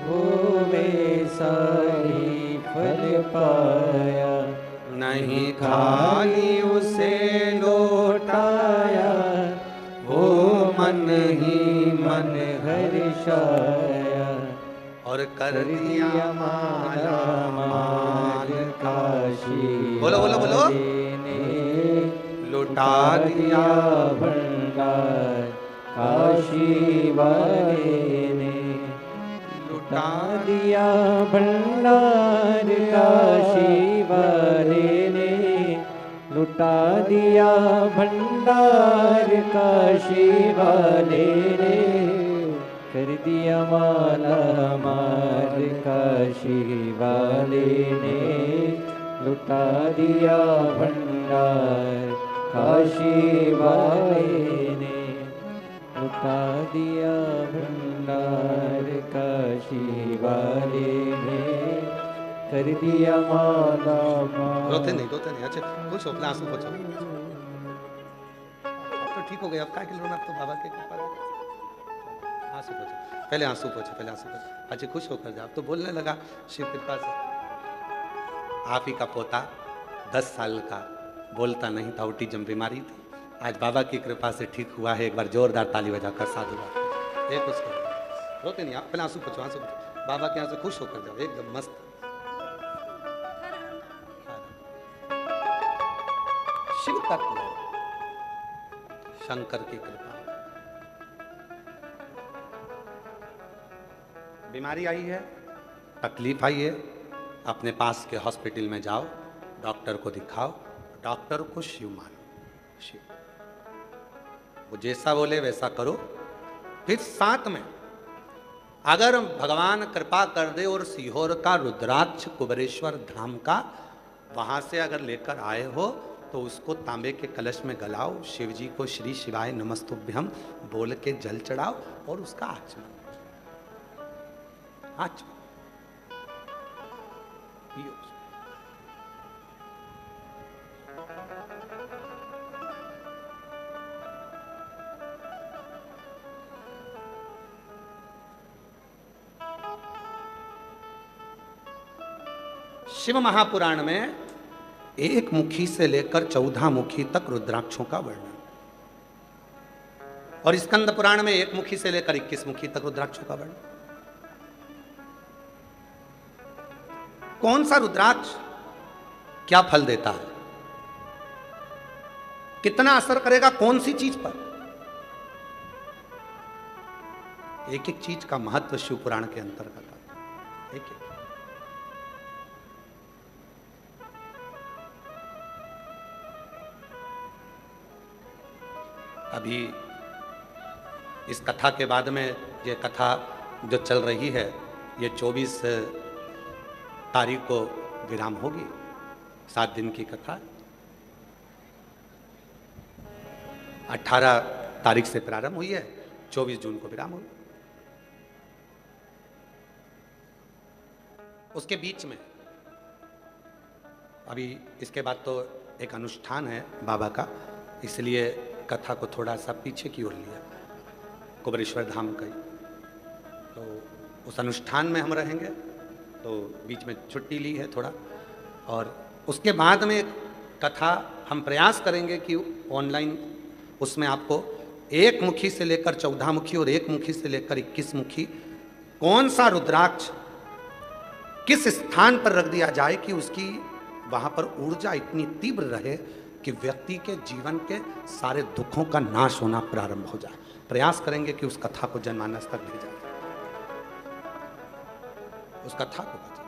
वो वैसा ही फल पाया, नहीं खाली उसे लो मन ही मन हर्षाया, और कर दिया माला माल काशी बोलो बोलो बोलो। वाले ने लुटा दिया भंडार काशी वाले ने, लुटा दिया भंडार काशी वाले ने, लुटा दिया भंडार काशी वाले ने, कर दिया माला माल काशी वाले ने, लुटा दिया भंडार काशी वाले ने, लुटा दिया भंडार काशी वाले ने, कर दिया माला माल। रोते नहीं अच्छा खुश हो, अपने आंसू पोछो। अब तो ठीक हो गए, अब क्या रोना, अब तो बाबा के कृपा है। आंसू पोछो, पहले आंसू पोछो। अच्छा खुश होकर जाओ। अब तो बोलने लगा शिव कृपा से। आप ही का पोता 10 साल का बोलता नहीं था, ऑटिज्म बीमारी थी, आज बाबा की कृपा से ठीक हुआ है। एक बार जोरदार ताली बजाकर साधुवाद। एक उसको रोते नहीं आप, पहले आंसू पोछो। बाबा के यहाँ से खुश होकर जाओ एकदम मस्त। शिव तत्व, शंकर की कृपा। बीमारी आई है, तकलीफ आई है, अपने पास के हॉस्पिटल में जाओ, डॉक्टर को दिखाओ, डॉक्टर को शिव मानो। शिव वो जैसा बोले वैसा करो। फिर साथ में अगर भगवान कृपा कर दे और सीहोर का रुद्राक्ष कुबेरेश्वर धाम का वहां से अगर लेकर आए हो तो उसको तांबे के कलश में गलाओ, शिव जी को श्री शिवाय नमस्तुभ्यम बोल के जल चढ़ाओ और उसका आचमन पियो। शिव महापुराण में 1 मुखी से लेकर 14 मुखी तक रुद्राक्षों का वर्णन, और स्कंद पुराण में 1 मुखी से लेकर 21 मुखी तक रुद्राक्षों का वर्णन। कौन सा रुद्राक्ष क्या फल देता है, कितना असर करेगा कौन सी चीज पर, एक एक चीज का महत्व शिव पुराण के अंतर्गत आता है। एक अभी इस कथा के बाद में ये कथा जो चल रही है ये 24 तारीख को विराम होगी। 7 दिन की कथा 18 तारीख से प्रारंभ हुई है, 24 जून को विराम होगी। उसके बीच में अभी इसके बाद तो एक अनुष्ठान है बाबा का, इसलिए कथा को थोड़ा सा पीछे की ओर लिया, कुबेरेश्वर धाम का ही। तो उस अनुष्ठान में हम रहेंगे, तो बीच में छुट्टी ली है थोड़ा, और उसके बाद में कथा हम प्रयास करेंगे कि ऑनलाइन उसमें आपको 1 मुखी से लेकर 14 मुखी और 1 मुखी से लेकर 21 मुखी कौन सा रुद्राक्ष किस स्थान पर रख दिया जाए कि उसकी वहाँ पर ऊर्जा इतनी तीव्र रहे कि व्यक्ति के जीवन के सारे दुखों का नाश होना प्रारंभ हो जाए। प्रयास करेंगे कि उस कथा को जनमानस तक ले जाए, उस कथा को बचाए।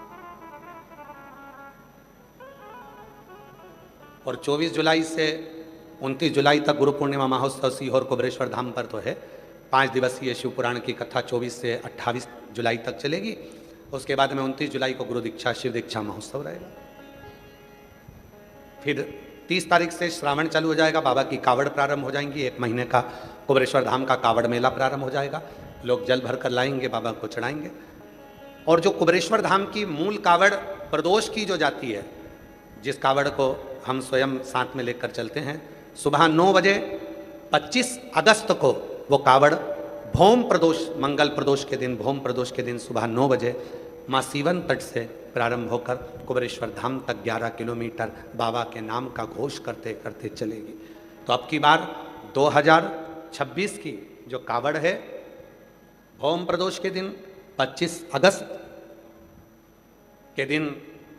और 24 जुलाई से 29 जुलाई तक गुरु पूर्णिमा महोत्सव सीहोर कुबेरेश्वर धाम पर तो है। 5 दिवसीय शिव पुराण की कथा 24 से 28 जुलाई तक चलेगी। उसके बाद में 29 जुलाई को गुरु दीक्षा शिव दीक्षा महोत्सव रहेगा। फिर 30 तारीख से श्रावण चालू हो जाएगा, बाबा की कावड़ प्रारंभ हो जाएंगी। 1 महीने का कुबेरेश्वर धाम का कावड़ मेला प्रारंभ हो जाएगा। लोग जल भर कर लाएंगे, बाबा को चढ़ाएंगे। और जो कुबेरेश्वर धाम की मूल कावड़ प्रदोष की जो जाती है, जिस कावड़ को हम स्वयं साथ में लेकर चलते हैं, सुबह 9 बजे 25 अगस्त को वो कावड़ भौम प्रदोष, मंगल प्रदोष के दिन, भौम प्रदोष के दिन सुबह 9 बजे माँ सीवन तट से प्रारंभ होकर कुबेरेश्वर धाम तक 11 किलोमीटर बाबा के नाम का घोष करते करते चलेगी। तो अब की बार 2026 की जो कावड़ है भौम प्रदोष के दिन 25 अगस्त के दिन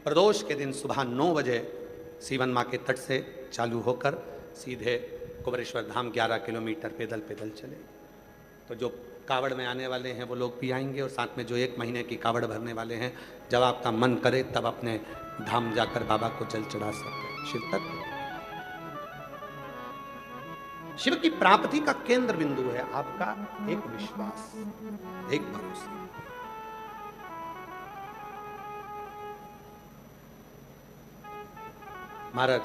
प्रदोष के दिन सुबह 9 बजे सीवन माँ के तट से चालू होकर सीधे कुबरेश्वर धाम 11 किलोमीटर पैदल पैदल चले। तो जो कावड़ में आने वाले हैं वो लोग भी आएंगे और साथ में जो 1 महीने की कावड़ भरने वाले हैं, जब आपका मन करे तब अपने धाम जाकर बाबा को जल चढ़ा सकते हैं। शिव तत्व शिव की प्राप्ति का केंद्र बिंदु है आपका एक विश्वास, एक भरोसा। महाराज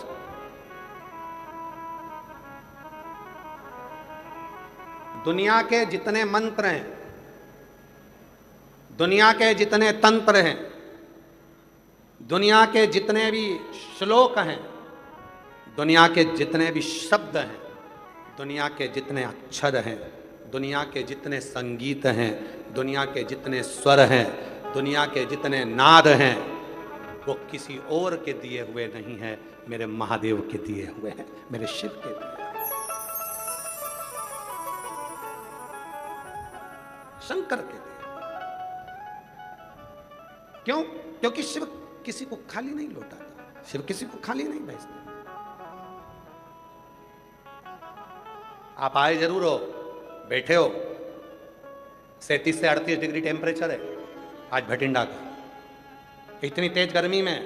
दुनिया के जितने मंत्र हैं, दुनिया के जितने तंत्र हैं, दुनिया के जितने भी श्लोक हैं, दुनिया के जितने भी शब्द हैं, दुनिया के जितने अक्षर हैं, दुनिया के जितने संगीत हैं, दुनिया के जितने स्वर हैं, दुनिया के जितने नाद हैं, वो किसी और के दिए हुए नहीं हैं, मेरे महादेव के दिए हुए हैं, मेरे शिव के दिए। शंकर के दिए। क्यों? क्योंकि शिव किसी को खाली नहीं लौटाता, शिव किसी को खाली नहीं भेजता। आप आए जरूर हो, बैठे हो, 37 से 38 डिग्री टेम्परेचर है आज भटिंडा का। इतनी तेज गर्मी में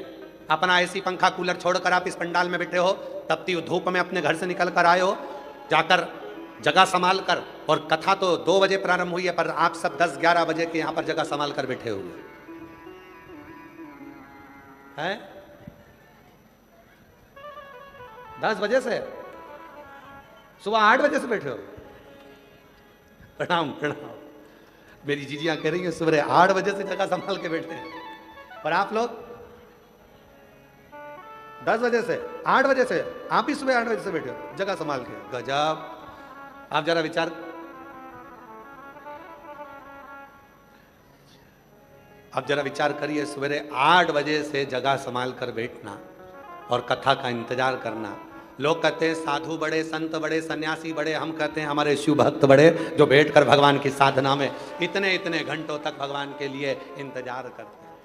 अपना एसी पंखा कूलर छोड़कर आप इस पंडाल में बैठे हो, तपती धूप में अपने घर से निकल कर आए हो, जाकर जगह संभाल कर, और कथा तो 2 बजे प्रारंभ हुई है, पर आप सब 10-11 बजे के यहां पर जगह संभाल कर बैठे हुए हैं। 10 बजे से सुबह 8 बजे से बैठे हो। प्रणाम प्रणाम। मेरी जीजियां कह रही हैं सुबह 8 बजे से जगह संभाल के बैठे हैं, पर आप लोग 10 बजे से 8 बजे से, आप ही सुबह 8 बजे से बैठे हो जगह संभाल के। गजब। आप जरा विचार, आप जरा विचार करिए, सवेरे 8 बजे से जगह संभाल कर बैठना और कथा का इंतजार करना। लोग कहते हैं साधु बड़े, संत बड़े, सन्यासी बड़े, हम कहते हैं हमारे शिव भक्त बड़े, जो बैठकर भगवान की साधना में इतने इतने घंटों तक भगवान के लिए इंतजार करते हैं।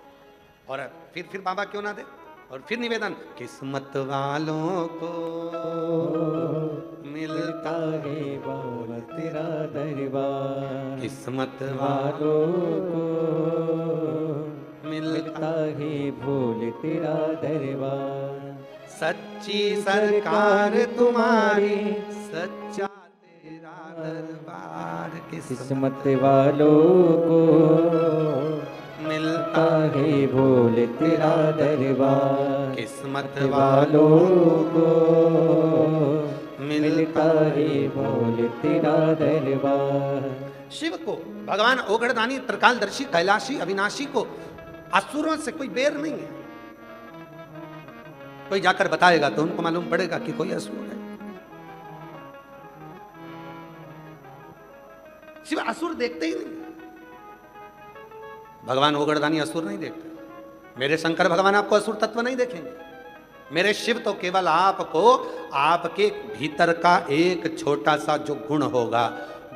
और फिर बाबा क्यों ना दे, और फिर निवेदन, किस्मत वालों को मिलता है बोल तेरा दरबार, किस्मत वालों को मिलता है भोल तेरा दरबार, सच्ची सरकार तुम्हारी, सच्चा तेरा दरबार, किस्मत वालों को मिलता है भोल तेरा दरबार, किस्मत वालों को मिलता है भोल तेरा दरबार। शिव को, भगवान ओगड़दानी, त्रिकालदर्शी, कैलाशी, अविनाशी को असुरों से कोई बैर नहीं है। कोई जाकर बताएगा तो उनको मालूम पड़ेगा कि कोई असुर है। शिव असुर देखते ही नहीं। भगवान ओगड़दानी असुर नहीं देखते। मेरे शंकर भगवान आपको असुर तत्व नहीं देखेंगे। मेरे शिव तो केवल आपको आपके भीतर का एक छोटा सा जो गुण होगा,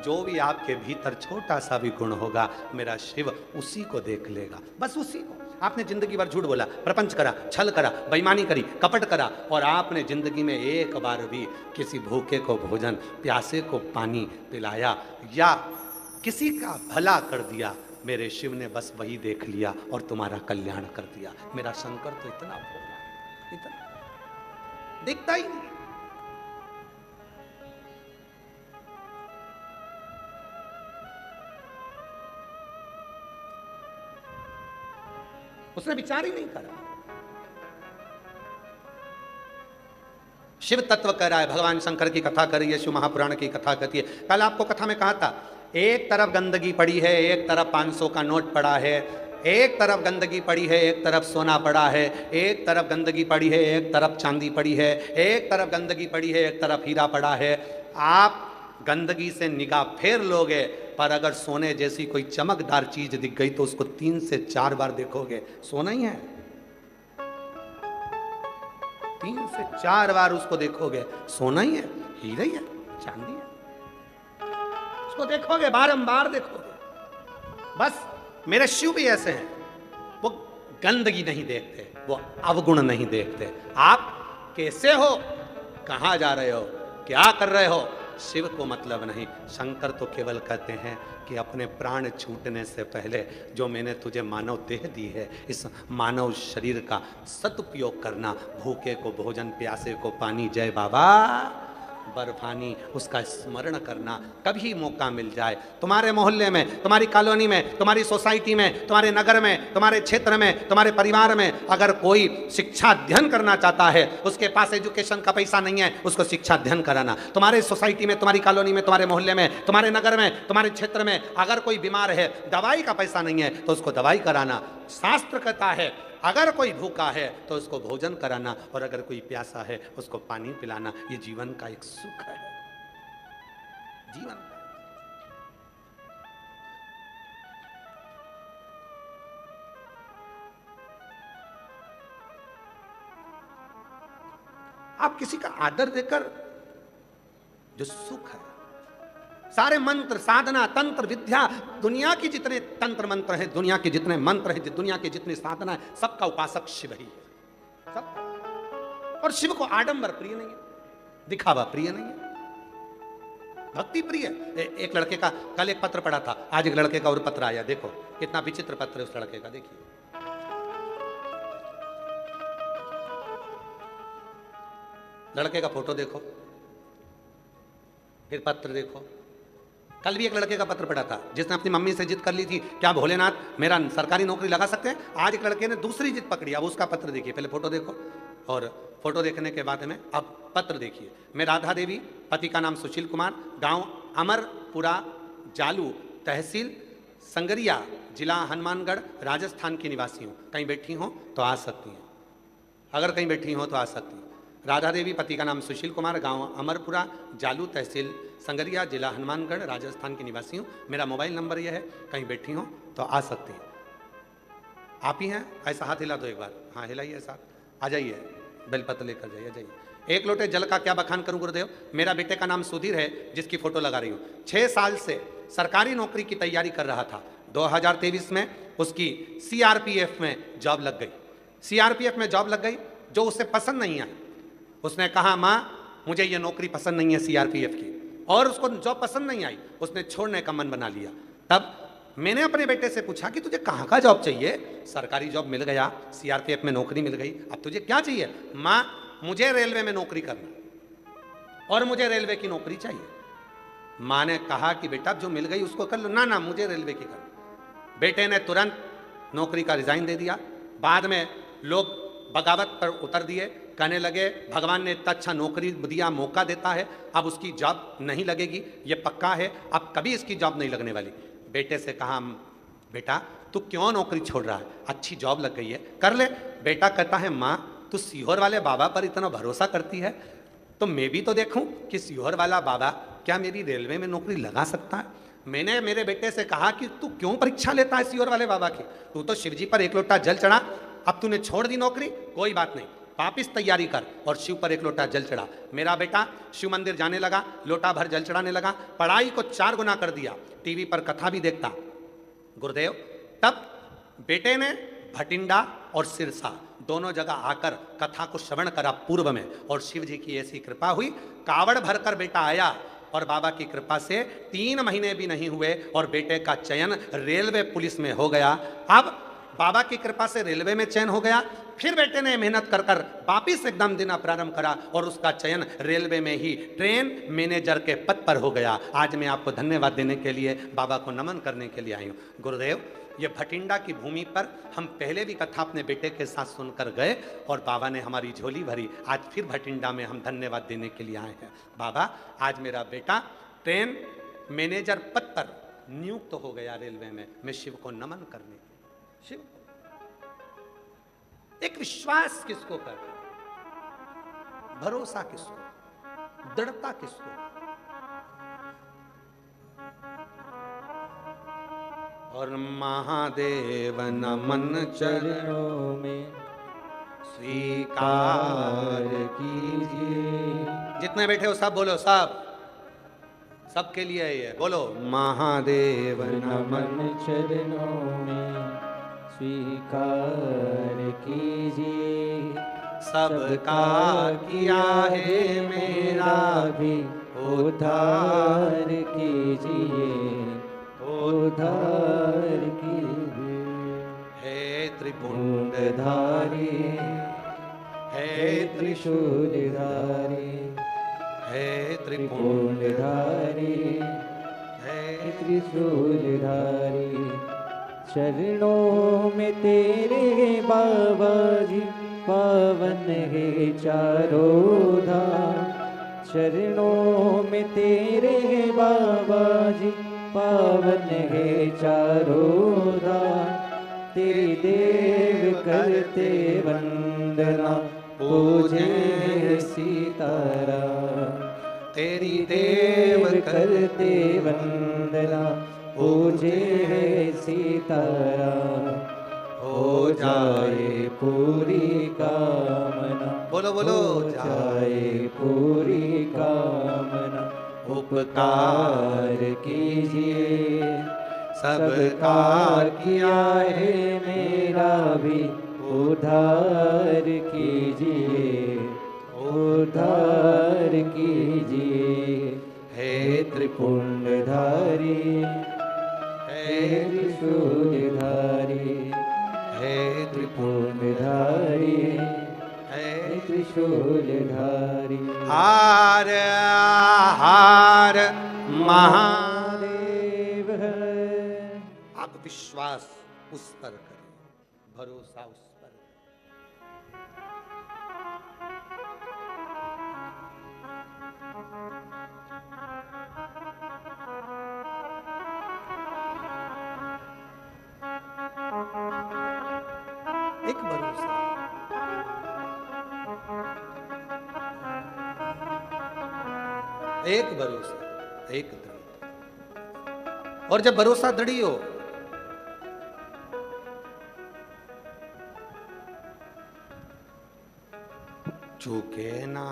जो भी आपके भीतर छोटा सा भी गुण होगा, मेरा शिव उसी को देख लेगा, बस उसी को। आपने जिंदगी भर झूठ बोला, प्रपंच करा, छल करा, बेईमानी करी, कपट करा, और आपने जिंदगी में एक बार भी किसी भूखे को भोजन, प्यासे को पानी पिलाया या किसी का भला कर दिया, मेरे शिव ने बस वही देख लिया और तुम्हारा कल्याण कर दिया। मेरा शंकर तो इतना भोला, इतना दिखता ही नहीं। उसने विचार ही नहीं करा। शिव तत्व कह रहा है, भगवान शंकर की कथा कर रही है, शिव महापुराण की कथा कहती है। कल आपको कथा में कहा था, एक तरफ गंदगी पड़ी है, एक तरफ 500 का नोट पड़ा है, एक तरफ गंदगी पड़ी है, एक तरफ सोना पड़ा है, एक तरफ गंदगी पड़ी है, एक तरफ चांदी पड़ी है, एक तरफ गंदगी पड़ी है, एक तरफ हीरा पड़ा है। आप गंदगी से निगाह फेर लोगे, पर अगर सोने जैसी कोई चमकदार चीज दिख गई तो उसको 3 से 4 बार देखोगे, सोना ही है। 3 से 4 बार उसको देखोगे, सोना ही है, हीरा ही है, चांदी है। उसको देखोगे, बारंबार देखोगे। बस मेरे शिव भी ऐसे हैं, वो गंदगी नहीं देखते, वो अवगुण नहीं देखते। आप कैसे हो, कहां जा रहे हो, क्या कर रहे हो, शिव को मतलब नहीं। शंकर तो केवल कहते हैं कि अपने प्राण छूटने से पहले जो मैंने तुझे मानव देह दी है, इस मानव शरीर का सदुपयोग करना। भूखे को भोजन, प्यासे को पानी, जय बाबा बर्फानी, उसका स्मरण करना। कभी मौका मिल जाए, तुम्हारे मोहल्ले में, तुम्हारी कॉलोनी में, तुम्हारी सोसाइटी में, तुम्हारे नगर में, तुम्हारे क्षेत्र में, तुम्हारे परिवार में अगर कोई शिक्षा अध्ययन करना चाहता है, उसके पास एजुकेशन का पैसा नहीं है, उसको शिक्षा अध्ययन कराना। तुम्हारे सोसाइटी में, तुम्हारी कॉलोनी में, तुम्हारे मोहल्ले में, तुम्हारे नगर में, तुम्हारे क्षेत्र में अगर कोई बीमार है, दवाई का पैसा नहीं है, तो उसको दवाई कराना। शास्त्र कहता है अगर कोई भूखा है तो उसको भोजन कराना, और अगर कोई प्यासा है उसको पानी पिलाना। ये जीवन का एक सुख है, जीवन का। आप किसी का आदर देकर जो सुख है, सारे मंत्र, साधना, तंत्र, विद्या, दुनिया की जितने तंत्र मंत्र हैं, दुनिया के जितने मंत्र हैं, दुनिया की जितनी साधना है, सबका उपासक शिव ही है, सब। और शिव को आडंबर प्रिय नहीं है, दिखावा प्रिय नहीं है, भक्ति प्रिय है। एक लड़के का कल एक पत्र पढ़ा था, आज एक लड़के का और पत्र आया। देखो कितना विचित्र पत्र है उस लड़के का, देखिए। लड़के का फोटो देखो, फिर पत्र देखो। कल भी एक लड़के का पत्र पढ़ा था जिसने अपनी मम्मी से जिद कर ली थी, क्या भोलेनाथ मेरा सरकारी नौकरी लगा सकते हैं। आज एक लड़के ने दूसरी जिद पकड़ी, अब उसका पत्र देखिए, पहले फोटो देखो, और फोटो देखने के बाद में अब पत्र देखिए। मैं राधा देवी, पति का नाम सुशील कुमार, गांव अमरपुरा, जालू, तहसील संगरिया, जिला हनुमानगढ़, राजस्थान की निवासी हूँ। कहीं बैठी हो तो आ सकती हैं, अगर कहीं बैठी हो तो आ सकती हैं। राधा देवी, पति का नाम सुशील कुमार, गांव अमरपुरा, जालू, तहसील संगरिया, जिला हनुमानगढ़, राजस्थान की निवासी हूँ। मेरा मोबाइल नंबर यह है, कहीं बैठी हो तो आ सकती हैं। आप ही हैं, ऐसा हाथ हिला दो एक बार, हाँ हिलाइए ऐसा, आ जाइए, बेलपत्र लेकर जाइए, जाइए। एक लोटे जल का क्या बखान करूं गुरुदेव। मेरा बेटे का नाम सुधीर है, जिसकी फोटो लगा रही हूँ। 6 साल से सरकारी नौकरी की तैयारी कर रहा था। 2023 में उसकी सीआरपीएफ में जॉब लग गई। सीआरपीएफ में जॉब लग गई जो उसे पसंद नहीं आई। उसने कहा माँ मुझे ये नौकरी पसंद नहीं है सीआरपीएफ की, और उसको जॉब पसंद नहीं आई, उसने छोड़ने का मन बना लिया। तब मैंने अपने बेटे से पूछा कि तुझे कहाँ का जॉब चाहिए। सरकारी जॉब मिल गया, सीआरपीएफ में नौकरी मिल गई, अब तुझे क्या चाहिए। माँ मुझे रेलवे में नौकरी करना, और मुझे रेलवे की नौकरी चाहिए। माँ ने कहा कि बेटा जो मिल गई उसको कर लो। ना ना मुझे रेलवे की करना। बेटे ने तुरंत नौकरी का रिजाइन दे दिया। बाद में लोग बगावत पर उतर दिए, कहने लगे भगवान ने इतना अच्छा नौकरी दिया, मौका देता है, अब उसकी जॉब नहीं लगेगी, ये पक्का है, अब कभी इसकी जॉब नहीं लगने वाली। बेटे से कहा बेटा तू क्यों नौकरी छोड़ रहा है, अच्छी जॉब लग गई है, कर ले। बेटा कहता है माँ तू सीहोर वाले बाबा पर इतना भरोसा करती है, तो मैं भी तो देखूं कि सीहोर वाला बाबा क्या मेरी रेलवे में नौकरी लगा सकता है। मैंने मेरे बेटे से कहा कि तू क्यों परीक्षा लेता है सीहोर वाले बाबा की, तू तो शिवजी पर एक लोटा जल चढ़ा, अब तूने छोड़ दी नौकरी, कोई बात नहीं, वापिस तैयारी कर और शिव पर एक लोटा जल चढ़ा। मेरा बेटा शिव मंदिर जाने लगा, लोटा भर जल चढ़ाने लगा, पढ़ाई को 4 गुना कर दिया, टीवी पर कथा भी देखता गुरुदेव। तब बेटे ने भटिंडा और सिरसा दोनों जगह आकर कथा को श्रवण करा पूर्व में, और शिव जी की ऐसी कृपा हुई, कावड़ भरकर बेटा आया, और बाबा की कृपा से 3 महीने भी नहीं हुए और बेटे का चयन रेलवे पुलिस में हो गया। अब बाबा की कृपा से रेलवे में चयन हो गया। फिर बेटे ने मेहनत कर कर वापिस एकदम देना प्रारंभ करा, और उसका चयन रेलवे में ही ट्रेन मैनेजर के पद पर हो गया। आज मैं आपको धन्यवाद देने के लिए, बाबा को नमन करने के लिए आई हूँ। गुरुदेव ये भटिंडा की भूमि पर हम पहले भी कथा अपने बेटे के साथ सुनकर गए, और बाबा ने हमारी झोली भरी। आज फिर भटिंडा में हम धन्यवाद देने के लिए आए हैं। बाबा आज मेरा बेटा ट्रेन मैनेजर पद पर नियुक्त हो गया रेलवे में। मैं शिव को नमन करने, शिव एक विश्वास किसको कर, भरोसा किसको, दृढ़ता किसको। और महादेव नमन चरणों में स्वीकार कीजिए। जितने बैठे हो सब बोलो, सब सबके लिए ये बोलो महादेव नमन। नमन चरणों में स्वीकार कीजिए, सबका किया है मेरा भी उद्धार कीजिए, उद्धार कीजिए। हे त्रिपुंडधारी, हे त्रिशूलधारी, हे त्रिपुंडधारी, त्रिपुंडधारी, हे त्रिशूलधारी। चरणों में तेरे बाबा जी पावन है चारों धाम। चरणों में तेरे बाबा जी पावन है चारों धाम। तेरी देव करते वंदना, पूजे सीताराम। तेरी देव करते वंदना, पूजे सीताराम। हो जाए पूरी कामना, बोलो बोलो हो जाए पूरी कामना। उपकार कीजिए, सबका किया है मेरा भी उद्धार कीजिए, उद्धार कीजिए। हे त्रिपुंडधारी, हे त्रिशूलधारी, हे त्रिपुंडधारी, हे त्रिशूलधारी। हार हार महादेव। देव है। आप विश्वास उस पर करें, भरोसा उस पर। एक भरोसा, एक भरोसा, एक दृढ़। और जब भरोसा दृढ़ हो, चूके ना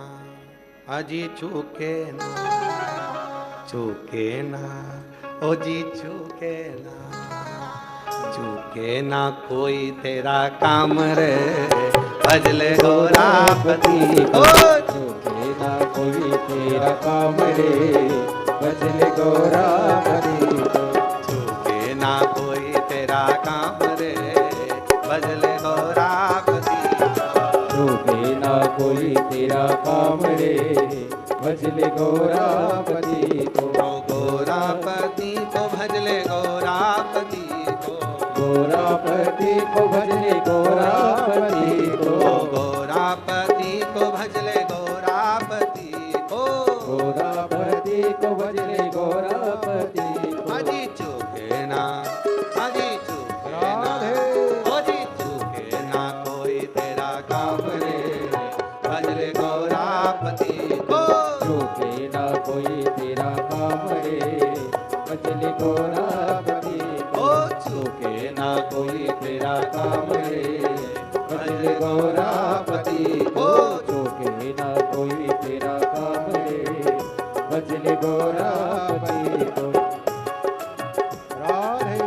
अजी, चूके ना, चूके ना ओ जी, चूके ना, चूके ना कोई तेरा काम रे, भजले गोरापति को। चूके ना कोई तेरा काम रे, भजले गोरापति को। चूके ना कोई तेरा काम रे, भजले गोरापति को। चूके ना कोई तेरा काम रे, भजले गोरापति को। गोरापति को भजले गोरापति को। गोरापति को भजले गोरापति को। गोरापति को भजले गोरापति को। गोरापति को भजले गोरापति को। अजी चूके ना, अजी चूके ना, अजी चूके ना कोई तेरा काम रे, भजले गोरापति को। चूके ना कोई तेरा काम रे, भजले गोरापति को। चूके ना कोई तेरा काम रे, भजले गोरापति को। चूके ना कोई तेरा काम रे, भजले गोरापति को। राधे।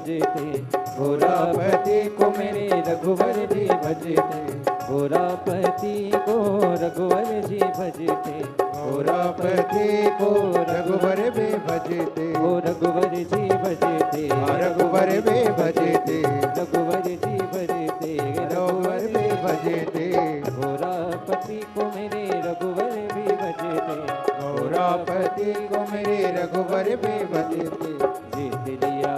भजते, गोरापति को मेरे रघुवर जी भजते, गोरापति को रघुवर जी भजते, गोरापति को रघुवर भी भजते, ओ रघुवर जी भजते, रघुवर भी भजते, रघुवर जी भजते, रघुवर भी भजते, गोरापति को मेरे रघुवर भी भजते, गोरापति को मेरे रघुवर भी भजते। जीत लिया,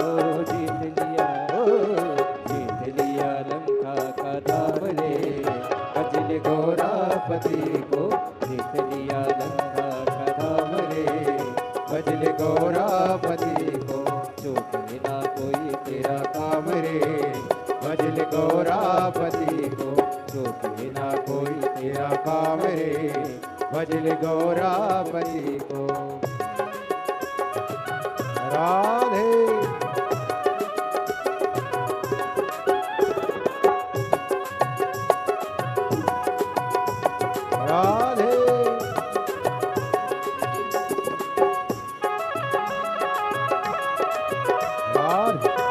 ओ जीत लिया, ओ जीत लिया लंका का दाव रे, भजल गोरापति को जीत लिया लंका का दाव रे, भजल गोरापति को चूके ना कोई तेरा काम रे, भजल गोरापति को चूके ना ना कोई तेरा काम रे, भजल गोरापति को। राधे राधे राधे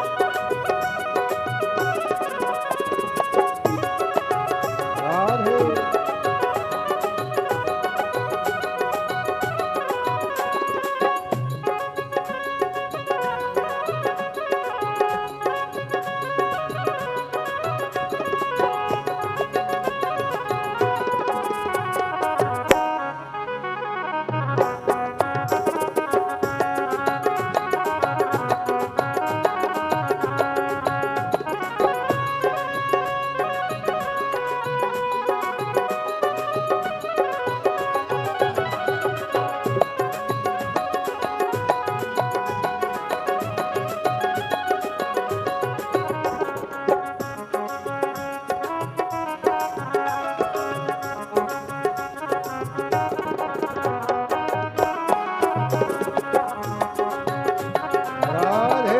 राधे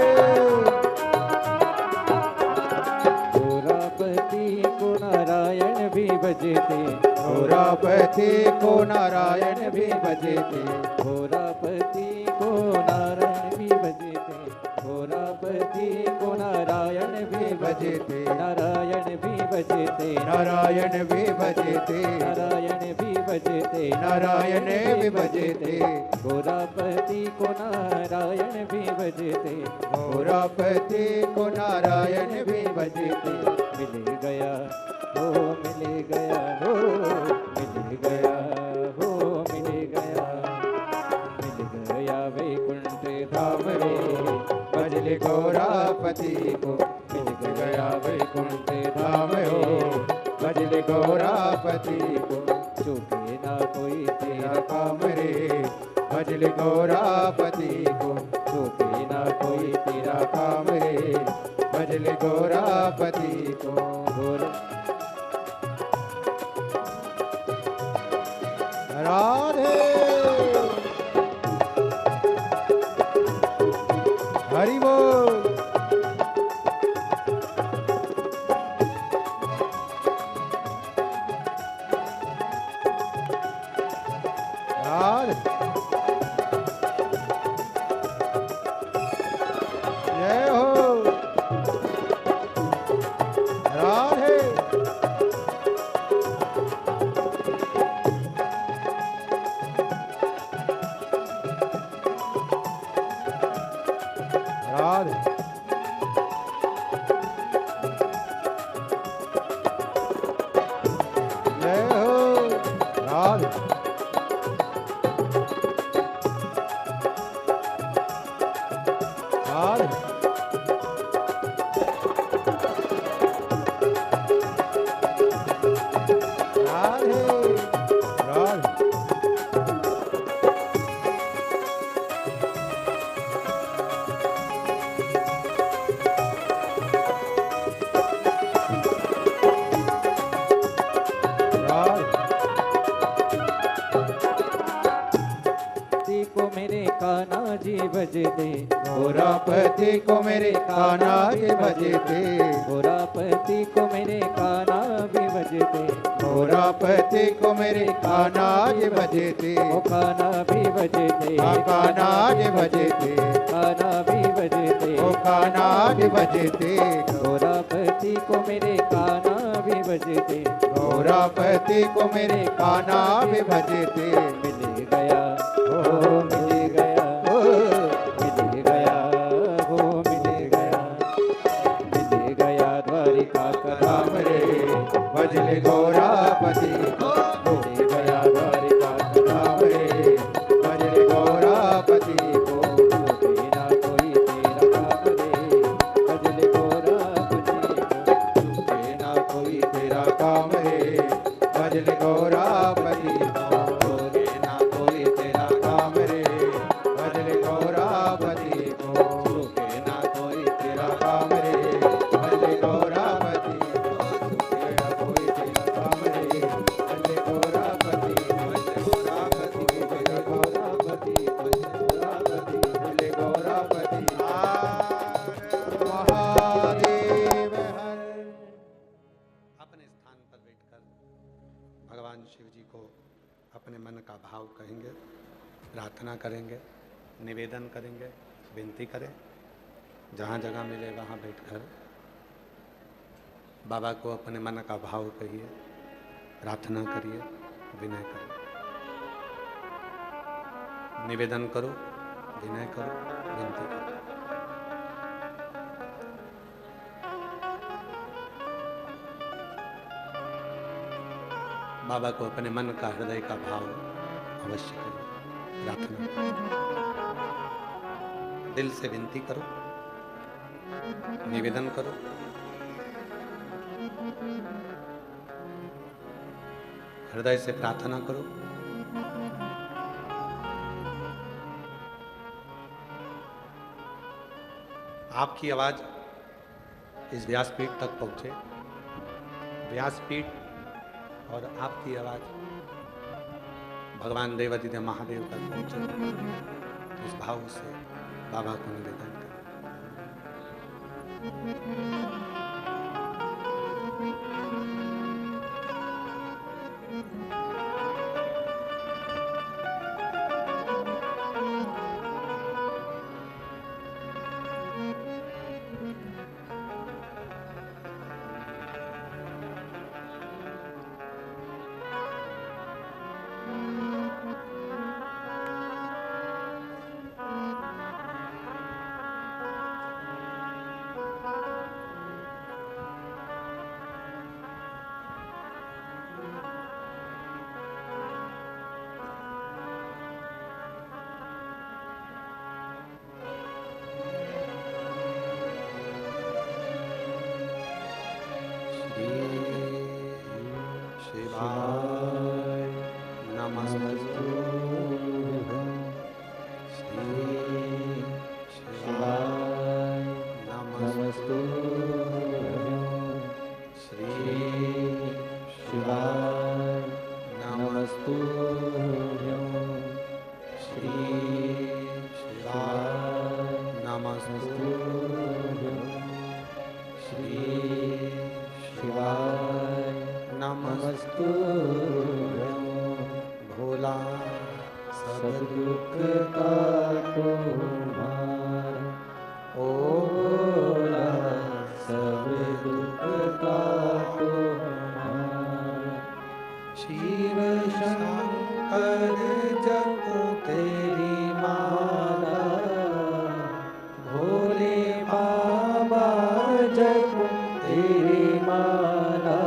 गोरापति को नारायण भी भजते, गोरापति को नारायण भी भजते, गोरापति को नारायण भी भजते, गोरापति को नारायण भी भजते, नारायण भी भजते, नारायण भी भजते, नारायण भी भजते, नारायण भी भजते, गोरापति को नारायण भी भजते, गोरापति को नारायण भी भजते। मिल गया हो मिल गया हो मिल गया हो मिल गया, मिल गया वैकुंठ धाम रे, भजल गोरापति को मिल गया वैकुंठ धाम हो, भजल गोरापति को चूके ना कोई तेरा तेरा काम रे, भजल गोरापति को चूके ना कोई तेरा काम रे, भजल गोरापति को। गोर राधे हरि बोल। राधे जय हो। राधे राधे जय हो। राधे राधे राधे राधे कान्हा जी भजते, गोरापति को मेरे कान्हा जी भजते, गोरापति को मेरे कान्हा भी भजते, गोरापति को मेरे कान्हा जी भजते, ओ कान्हा भी भजते, कान्हा जी भजते, कान्हा भी भजते, ओ कान्हा जी भजते, गोरापति को मेरे कान्हा भी भजते, गोरापति को मेरे कान्हा भी भजते। मिल गया ओ मिल गया ओ मिल गया ओ मिल गया द्वारिका का राम रे भजले गौरापति को, मिल गया द्वारिका का राम रे भजले गौरापति को, तेरा कोई तेरा काम रे भजले गोरापति को, तेरा कोई तेरा काम रे भजले गौरापति को, तेरा कोई तेरा काम रे भजले गौरापति को, तेरा कोई तेरा काम रे भजले गौरापति को, तेरा कोई तेरा काम रे भजले गौरापति, भजले गौरापति, भजले गौरापति, भजले गौरापति, भजले गौरापति। महादेव हर। अपने स्थान पर बैठकर भगवान शिव जी को अपने मन का भाव कहेंगे, प्रार्थना करेंगे, निवेदन करेंगे, विनती करें। जहाँ जगह मिले वहाँ बैठकर बाबा को अपने मन का भाव कहिए, प्रार्थना करिए, विनय करिए, निवेदन करो, विनय करो, विनती करो। बाबा को अपने मन का, हृदय का भाव अवश्य करो, प्रार्थना करो, दिल से विनती करो, निवेदन करो। हृदय से प्रार्थना करो। आपकी आवाज इस व्यासपीठ तक पहुंचे, व्यासपीठ और आपकी आवाज भगवान देवादिदेव महादेव तक पहुंचे। इस भाव से बाबा को निवेदन करें। भोला सब दुख काटो हमारा, ओ भोला सब दुख काटो हमारा। शिव शंकर जपो तेरी माला, भोले बाबा जपो तेरी माला।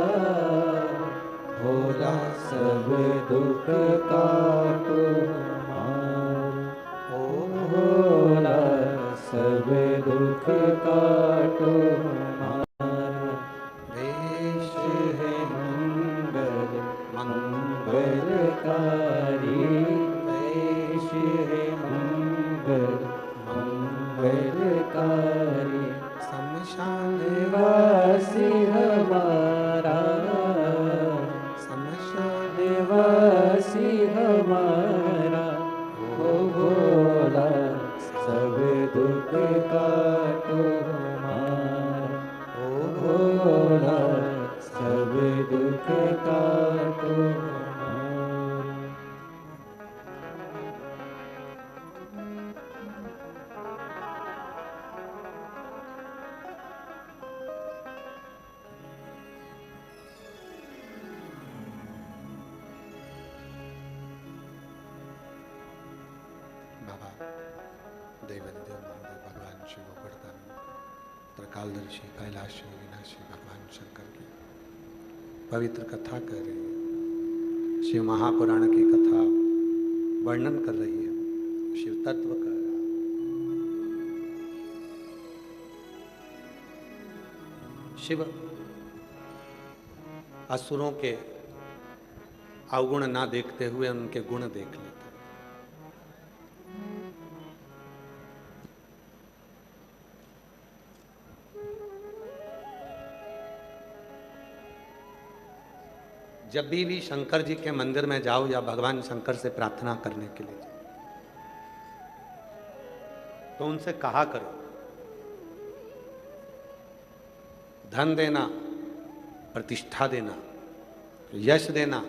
भोला सब दुख काटो हमारा, ओ भोला सब दुख काटो हमारा। वेश है मंगल मंगलकारी, वेश है मंगल मंगलकारी। शमशान वासी हमारा, शमशान वासी हमारा, ओ भोला दुख काटो हमारा, ओ भोला सब दुख काटो हमारा। बाबा देवादिदेव महादेव भगवान शिव वरदानी त्रिकालदर्शी कैलाशी विनाशी भगवान शंकर की पवित्र कथा कर रही है। शिव महापुराण की कथा वर्णन कर रही है, शिव तत्व कर रहा है। शिव असुरों के अवगुण ना देखते हुए उनके गुण देख लेते। जब भी शंकर जी के मंदिर में जाओ या भगवान शंकर से प्रार्थना करने के लिए जाओ तो उनसे कहा करो, धन देना, प्रतिष्ठा देना, यश देना,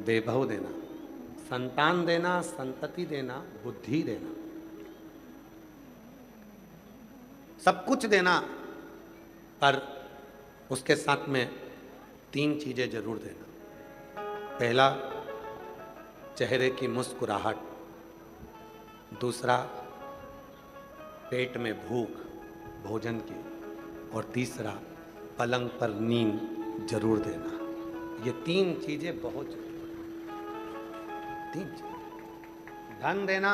वैभव देना, संतान देना, संतति देना, बुद्धि देना, सब कुछ देना, पर उसके साथ में 3 चीजें जरूर देना। पहला, चेहरे की मुस्कुराहट, दूसरा पेट में भूख भोजन की, और तीसरा पलंग पर नींद जरूर देना। ये 3 चीजें बहुत जरूरी, 3 चीजें। धन देना,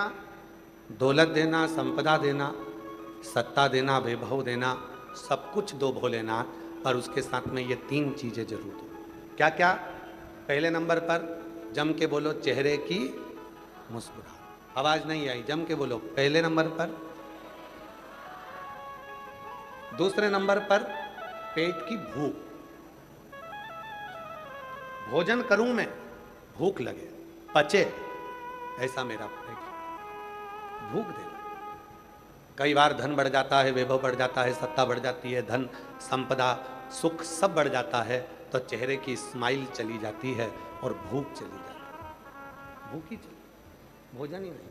दौलत देना, संपदा देना, सत्ता देना, वैभव देना, सब कुछ दो भोलेनाथ, पर उसके साथ में ये 3 चीजें जरूर दो। क्या क्या? पहले नंबर पर जम के बोलो, चेहरे की मुस्कुराहट। आवाज नहीं आई, जम के बोलो। पहले नंबर पर। दूसरे नंबर पर पेट की भूख, भोजन करूं मैं, भूख लगे, पचे, ऐसा मेरा पेट, भूख देना। कई बार धन बढ़ जाता है, वैभव बढ़ जाता है, सत्ता बढ़ जाती है, धन संपदा सुख सब बढ़ जाता है, तो चेहरे की स्माइल चली जाती है और भूख चली जाती है। भूख ही चली, भोजन ही नहीं,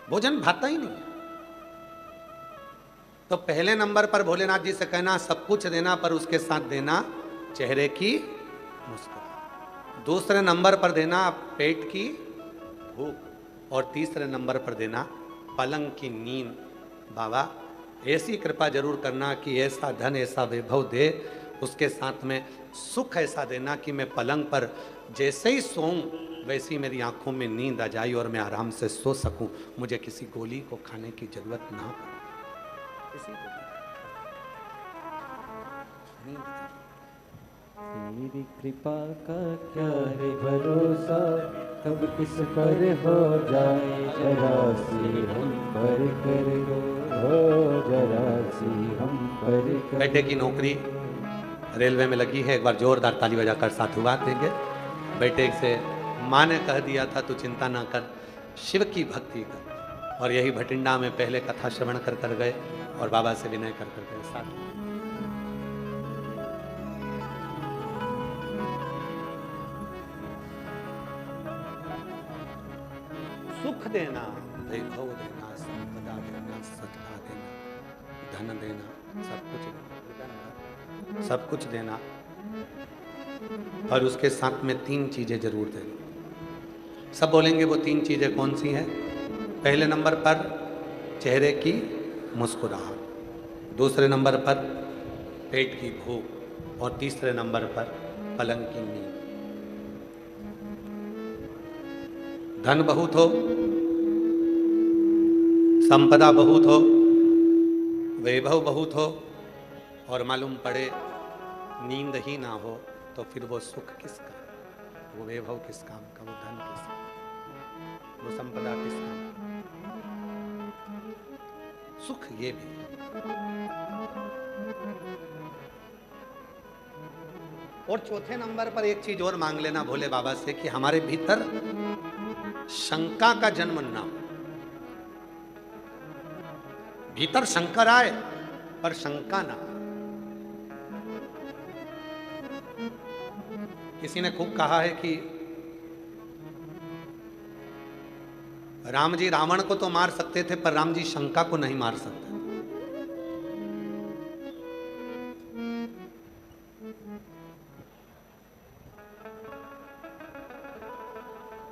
भोजन भाता ही नहीं है। तो पहले नंबर पर भोलेनाथ जी से कहना सब कुछ देना, पर उसके साथ देना चेहरे की मुस्कुराहट। दूसरे नंबर पर देना पेट की भूख, और तीसरे नंबर पर देना पलंग की नींद। बाबा ऐसी कृपा जरूर करना कि ऐसा धन, ऐसा वैभव दे, उसके साथ में सुख ऐसा देना कि मैं पलंग पर जैसे ही सोऊं वैसी मेरी आंखों में नींद आ जाए और मैं आराम से सो सकूं, मुझे किसी गोली को खाने की जरूरत ना पड़े। तेरी कृपा का क्या है भरोसा, कब किस पर हो जाए, जरा सी हम पर कर दो, जरा सी हम पर कर। बेटे की नौकरी रेलवे में लगी है, एक बार जोरदार ताली बजाकर साधुवाद देंगे। बेटे से माँ ने कह दिया था तू चिंता ना कर, शिव की भक्ति कर, और यही भटिंडा में पहले कथा श्रवण कर कर गए और बाबा से विनय कर कर गए साथ। सुख देना, वैभव देना, संपदा देना, सत्ता देना, धन देना, सब कुछ देना, सब कुछ देना, और उसके साथ में 3 चीजें जरूर देना। सब बोलेंगे वो 3 चीजें कौन सी हैं? पहले नंबर पर चेहरे की मुस्कुराहट, दूसरे नंबर पर पेट की भूख, और तीसरे नंबर पर पलंग की नींद। धन बहुत हो, संपदा बहुत हो, वैभव बहुत हो, और मालूम पड़े नींद ही ना हो, तो फिर वो सुख किसका, वो वैभव किस काम का, वो धन किस काम, वो संपदा किस काम का? सुख ये भी। और चौथे नंबर पर एक चीज और मांग लेना भोले बाबा से कि हमारे भीतर शंका का जन्म ना हो। भीतर शंकर आए पर शंका ना आए। किसी ने खूब कहा है कि राम जी रावण को तो मार सकते थे पर राम जी शंका को नहीं मार सकते।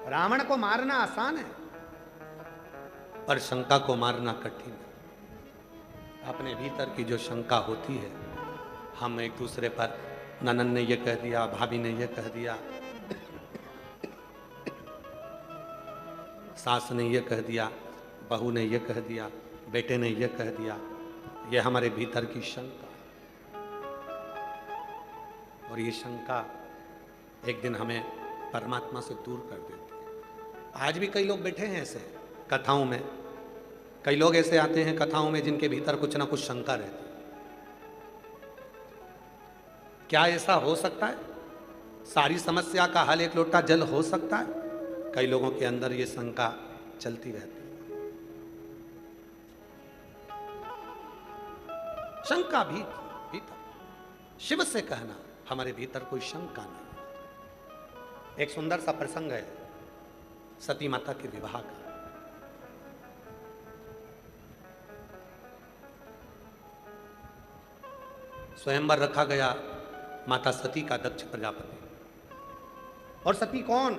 रावण को मारना आसान है पर शंका को मारना कठिन है। अपने भीतर की जो शंका होती है, हम एक दूसरे पर, ननन ने ये कह दिया, भाभी ने ये कह दिया, सास ने ये कह दिया, बहू ने ये कह दिया, बेटे ने ये कह दिया, ये हमारे भीतर की शंका। और ये शंका एक दिन हमें परमात्मा से दूर कर देती है। आज भी कई लोग बैठे हैं ऐसे कथाओं में, कई लोग ऐसे आते हैं कथाओं में जिनके भीतर कुछ ना कुछ शंका रहती है। क्या ऐसा हो सकता है? सारी समस्या का हल एक लोटा जल हो सकता है? कई लोगों के अंदर ये शंका चलती रहती है। शंका भी भीतर, शिव से कहना हमारे भीतर कोई शंका नहीं। एक सुंदर सा प्रसंग है सती माता के विवाह का। स्वयंवर रखा गया माता सती का दक्ष प्रजापति। और सती कौन?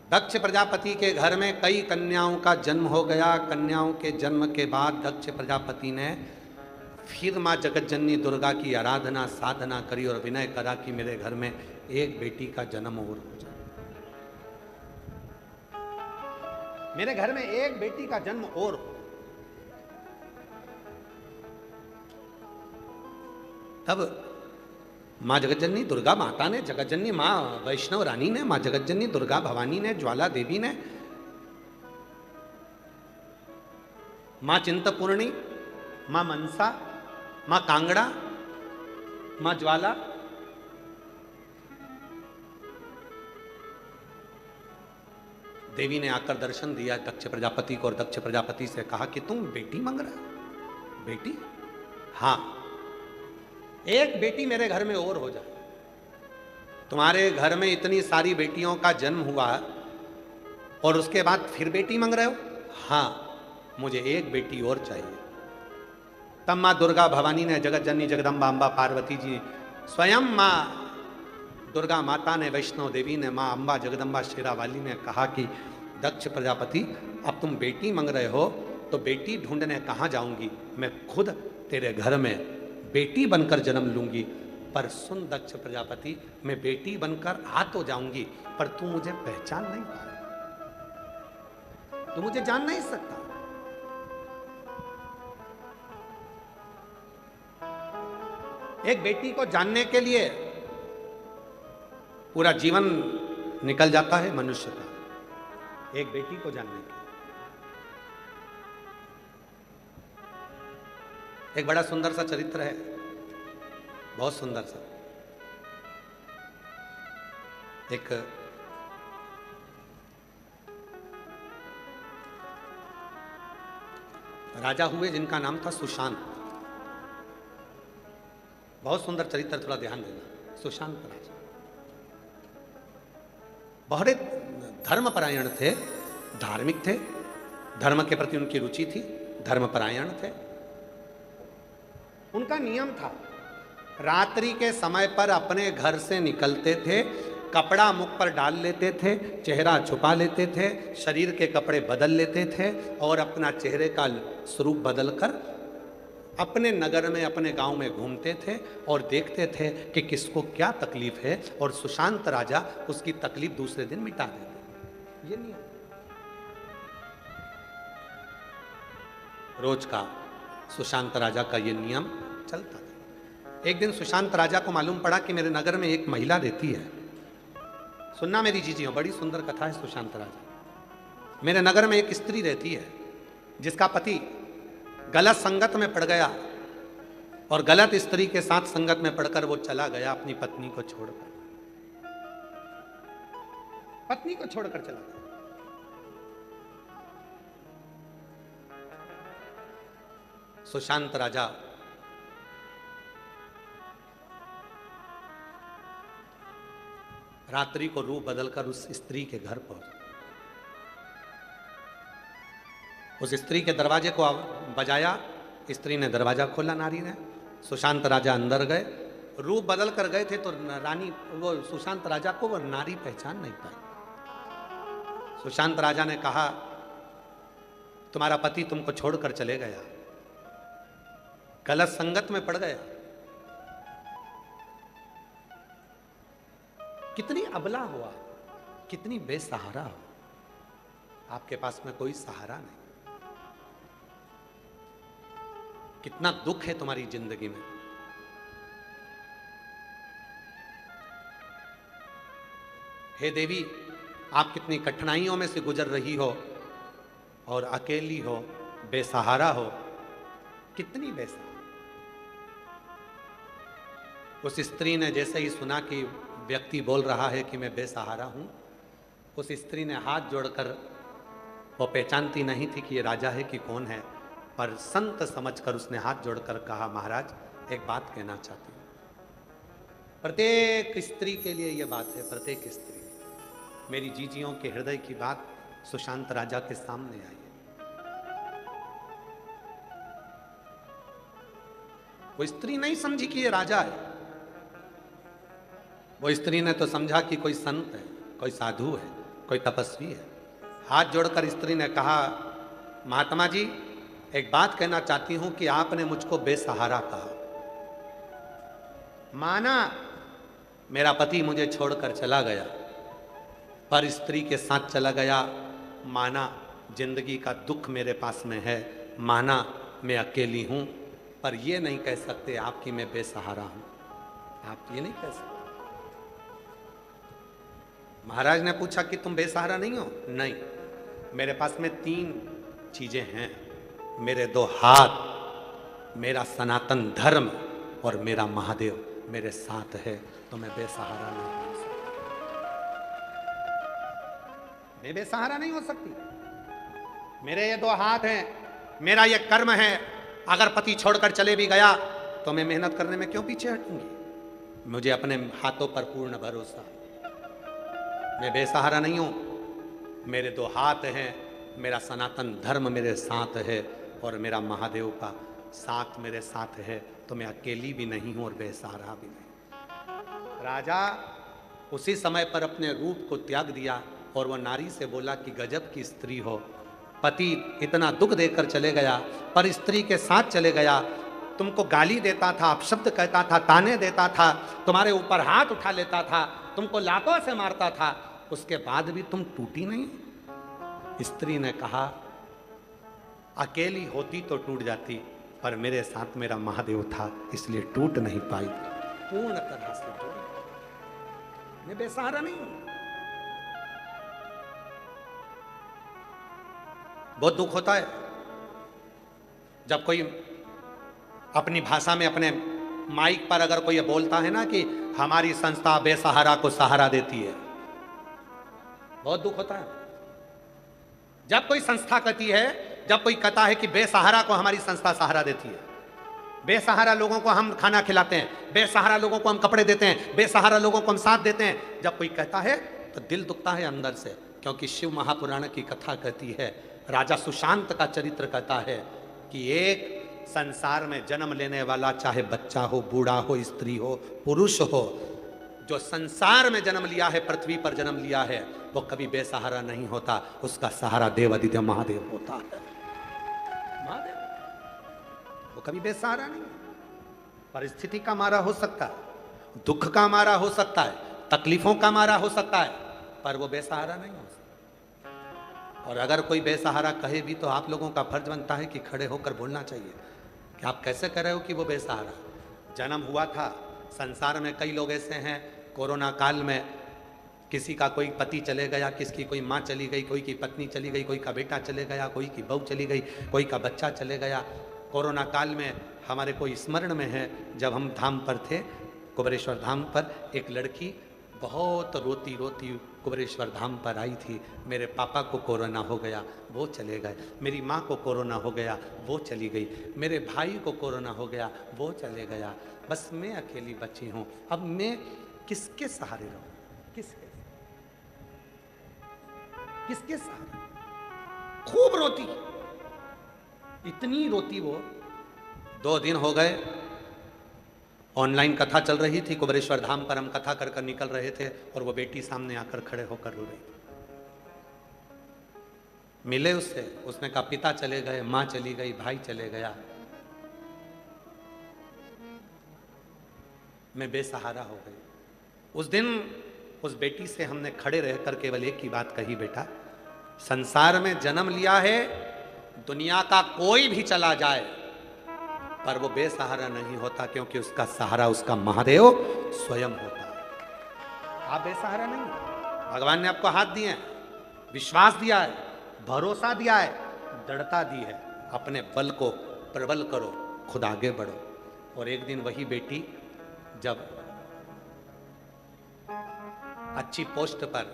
दक्ष प्रजापति के घर में कई कन्याओं का जन्म हो गया। कन्याओं के जन्म के बाद दक्ष प्रजापति ने फिर मां जगतजननी दुर्गा की आराधना साधना करी और विनय करा कि मेरे घर में एक बेटी का जन्म और हो जाए, मेरे घर में एक बेटी का जन्म और हो। तब मां जगतजननी दुर्गा माता ने, जगतजननी मां वैष्णव रानी ने, मां जगतजननी दुर्गा भवानी ने, ज्वाला देवी ने, मां चिंतपूर्णी, मां मनसा, मां कांगड़ा, मां ज्वाला, देवी ने आकर दर्शन दिया दक्ष प्रजापति को और दक्ष प्रजापति से कहा कि तुम बेटी मांग रहे हो? बेटी? हाँ, एक बेटी मेरे घर में और हो जाए। तुम्हारे घर में इतनी सारी बेटियों का जन्म हुआ और उसके बाद फिर बेटी मांग रहे हो? हाँ, मुझे एक बेटी और चाहिए। तब मां दुर्गा भवानी ने, जगत जननी जगदम्बा अम्बा पार्वती जी, स्वयं मां दुर्गा माता ने, वैष्णव देवी ने, मां अम्बा जगदम्बा शेरावाली ने कहा कि दक्ष प्रजापति अब तुम बेटी मांग रहे हो तो बेटी ढूंढने कहाँ जाऊंगी? मैं खुद तेरे घर में बेटी बनकर जन्म लूंगी। पर सुन दक्ष प्रजापति, मैं बेटी बनकर आ तो जाऊंगी पर तू मुझे पहचान नहीं पाए, तू मुझे जान नहीं सकता। एक बेटी को जानने के लिए पूरा जीवन निकल जाता है मनुष्य का, एक बेटी को जानने के लिए। एक बड़ा सुंदर सा चरित्र है, बहुत सुंदर सा। एक राजा हुए जिनका नाम था सुशांत। बहुत सुंदर चरित्र, थोड़ा ध्यान देना। सुशांत राजा बहुत धर्मपरायण थे, धार्मिक थे, धर्म के प्रति उनकी रुचि थी, धर्मपरायण थे। उनका नियम था, रात्रि के समय पर अपने घर से निकलते थे, कपड़ा मुख पर डाल लेते थे, चेहरा छुपा लेते थे, शरीर के कपड़े बदल लेते थे और अपना चेहरे का स्वरूप बदलकर अपने नगर में, अपने गांव में घूमते थे और देखते थे कि किसको क्या तकलीफ है और सुशांत राजा उसकी तकलीफ दूसरे दिन मिटा देते। ये नियम रोज का सुशांत राजा का ये नियम चलता था। एक दिन सुशांत राजा को मालूम पड़ा कि मेरे नगर में एक महिला रहती है। सुनना मेरी जीजियों, बड़ी सुंदर कथा है सुशांत राजा। मेरे नगर में एक स्त्री रहती है जिसका पति गलत संगत में पड़ गया और गलत स्त्री के साथ संगत में पड़कर वो चला गया अपनी पत्नी को छोड़कर। पत्नी को छोड़कर चला गया। सुशांत राजा रात्रि को रूप बदलकर उस स्त्री के घर पहुंचा। उस स्त्री के दरवाजे को बजाया, स्त्री ने दरवाजा खोला, नारी ने। सुशांत राजा अंदर गए, रूप बदल कर गए थे तो रानी वो सुशांत राजा को वो नारी पहचान नहीं पाई। सुशांत राजा ने कहा, तुम्हारा पति तुमको छोड़कर चले गया, गलत संगत में पड़ गया। कितनी अबला हुआ, कितनी बेसहारा हो, आपके पास में कोई सहारा नहीं। कितना दुख है तुम्हारी जिंदगी में। हे देवी, आप कितनी कठिनाइयों में से गुजर रही हो और अकेली हो, बेसहारा हो, कितनी बेसहारा। उस स्त्री ने जैसे ही सुना कि व्यक्ति बोल रहा है कि मैं बेसहारा हूं, उस स्त्री ने हाथ जोड़कर, वो पहचानती नहीं थी कि ये राजा है कि कौन है, पर संत समझकर उसने हाथ जोड़कर कहा, महाराज एक बात कहना चाहती हूं। प्रत्येक स्त्री के लिए यह बात है, प्रत्येक स्त्री, मेरी जीजियों के हृदय की बात सुशांत राजा के सामने आई है। वो स्त्री नहीं समझी कि ये राजा है, वो स्त्री ने तो समझा कि कोई संत है, कोई साधु है, कोई तपस्वी है। हाथ जोड़कर स्त्री ने कहा, महात्मा जी एक बात कहना चाहती हूं कि आपने मुझको बेसहारा कहा। माना मेरा पति मुझे छोड़कर चला गया, पर स्त्री के साथ चला गया। माना जिंदगी का दुख मेरे पास में है, माना मैं अकेली हूं, पर यह नहीं कह सकते आपकी मैं बेसहारा हूं। आप ये नहीं कह सकते। महाराज ने पूछा कि तुम बेसहारा नहीं हो? नहीं, मेरे पास में 3 चीजें हैं, मेरे 2 हाथ, मेरा सनातन धर्म और मेरा महादेव मेरे साथ है, तो मैं बेसहारा नहीं हो सकती। मैं बेसहारा नहीं हो सकती। मेरे ये 2 हाथ हैं, मेरा ये कर्म है। अगर पति छोड़कर चले भी गया तो मैं मेहनत करने में क्यों पीछे हटूंगी? मुझे अपने हाथों पर पूर्ण भरोसा। मैं बेसहारा नहीं हूं, मेरे 2 हाथ हैं, मेरा सनातन धर्म मेरे साथ है और मेरा महादेव का साथ मेरे साथ है, तो मैं अकेली भी नहीं हूं और बेसहारा भी नहीं। राजा उसी समय पर अपने रूप को त्याग दिया और वह नारी से बोला कि गजब की स्त्री हो, पति इतना दुख देकर चले गया, पर स्त्री के साथ चले गया। तुमको गाली देता था, अपशब्द कहता था, ताने देता था, तुम्हारे ऊपर हाथ उठा लेता था, तुमको लातों से मारता था, उसके बाद भी तुम टूटी नहीं। स्त्री ने कहा, अकेली होती तो टूट जाती, पर मेरे साथ मेरा महादेव था, इसलिए टूट नहीं पाई, पूर्ण तरह से टूट। मैं बेसहारा नहीं हूं। बहुत दुख होता है जब कोई अपनी भाषा में, अपने माइक पर अगर कोई ये बोलता है ना कि हमारी संस्था बेसहारा को सहारा देती है, बहुत दुख होता है। जब कोई संस्था कहती है, जब कोई कहता है कि बेसहारा को हमारी संस्था सहारा देती है, बेसहारा लोगों को हम खाना खिलाते हैं, बेसहारा लोगों को हम कपड़े देते हैं, बेसहारा लोगों को हम साथ देते हैं, जब कोई कहता है तो दिल दुखता है अंदर से। क्योंकि शिव महापुराण की कथा कहती है, राजा सुशांत का चरित्र कहता है कि एक संसार में जन्म लेने वाला, चाहे बच्चा हो, बूढ़ा हो, स्त्री हो, पुरुष हो, जो संसार में जन्म लिया है, पृथ्वी पर जन्म लिया है, वो कभी बेसहारा नहीं होता। उसका सहारा देवादिदेव महादेव होता है। महादेव वो कभी बेसहारा नहीं। परिस्थिति का मारा हो सकता है, दुख का मारा हो सकता है, तकलीफों का मारा हो सकता है, पर वो बेसहारा नहीं हो सकता। और अगर कोई बेसहारा कहे भी तो आप लोगों का फर्ज बनता है कि खड़े होकर बोलना चाहिए कि आप कैसे कह रहे हो कि वो बेसहारा। जन्म हुआ था, संसार में कई लोग ऐसे हैं, कोरोना काल में किसी का कोई पति चले गया, किसकी कोई माँ चली गई, कोई की पत्नी चली गई, कोई का बेटा चले गया, कोई की बहू चली गई, कोई का बच्चा चले गया। कोरोना काल में हमारे कोई स्मरण में है, जब हम धाम पर थे, कुबेरेश्वर धाम पर, एक लड़की बहुत रोती रोती कुबेरेश्वर धाम पर आई थी। मेरे पापा को कोरोना हो गया, वो चले गए। मेरी माँ को कोरोना हो गया, वो चली गई। मेरे भाई को कोरोना हो गया, वो चले गया। बस मैं अकेली बची हूँ। अब मैं किसके सहारे रहूँ? किसके सहारे? खूब रोती, इतनी रोती वो। 2 दिन हो गए, ऑनलाइन कथा चल रही थी कुबेरेश्वर धाम पर, हम कथा कर कर निकल रहे थे और वो बेटी सामने आकर खड़े होकर रो रही थी। मिले उससे, उसने कहा पिता चले गए, मां चली गई, भाई चले गया, मैं बेसहारा हो गई। उस दिन उस बेटी से हमने खड़े रहकर केवल एक ही बात कही, बेटा संसार में जन्म लिया है, दुनिया का कोई भी चला जाए पर वो बेसहारा नहीं होता, क्योंकि उसका सहारा उसका महादेव स्वयं होता है। आप बेसहारा नहीं हो। भगवान ने आपको हाथ दिए हैं, विश्वास दिया है, भरोसा दिया है, दृढ़ता दी है। अपने बल को प्रबल करो, खुद आगे बढ़ो। और एक दिन वही बेटी जब अच्छी पोस्ट पर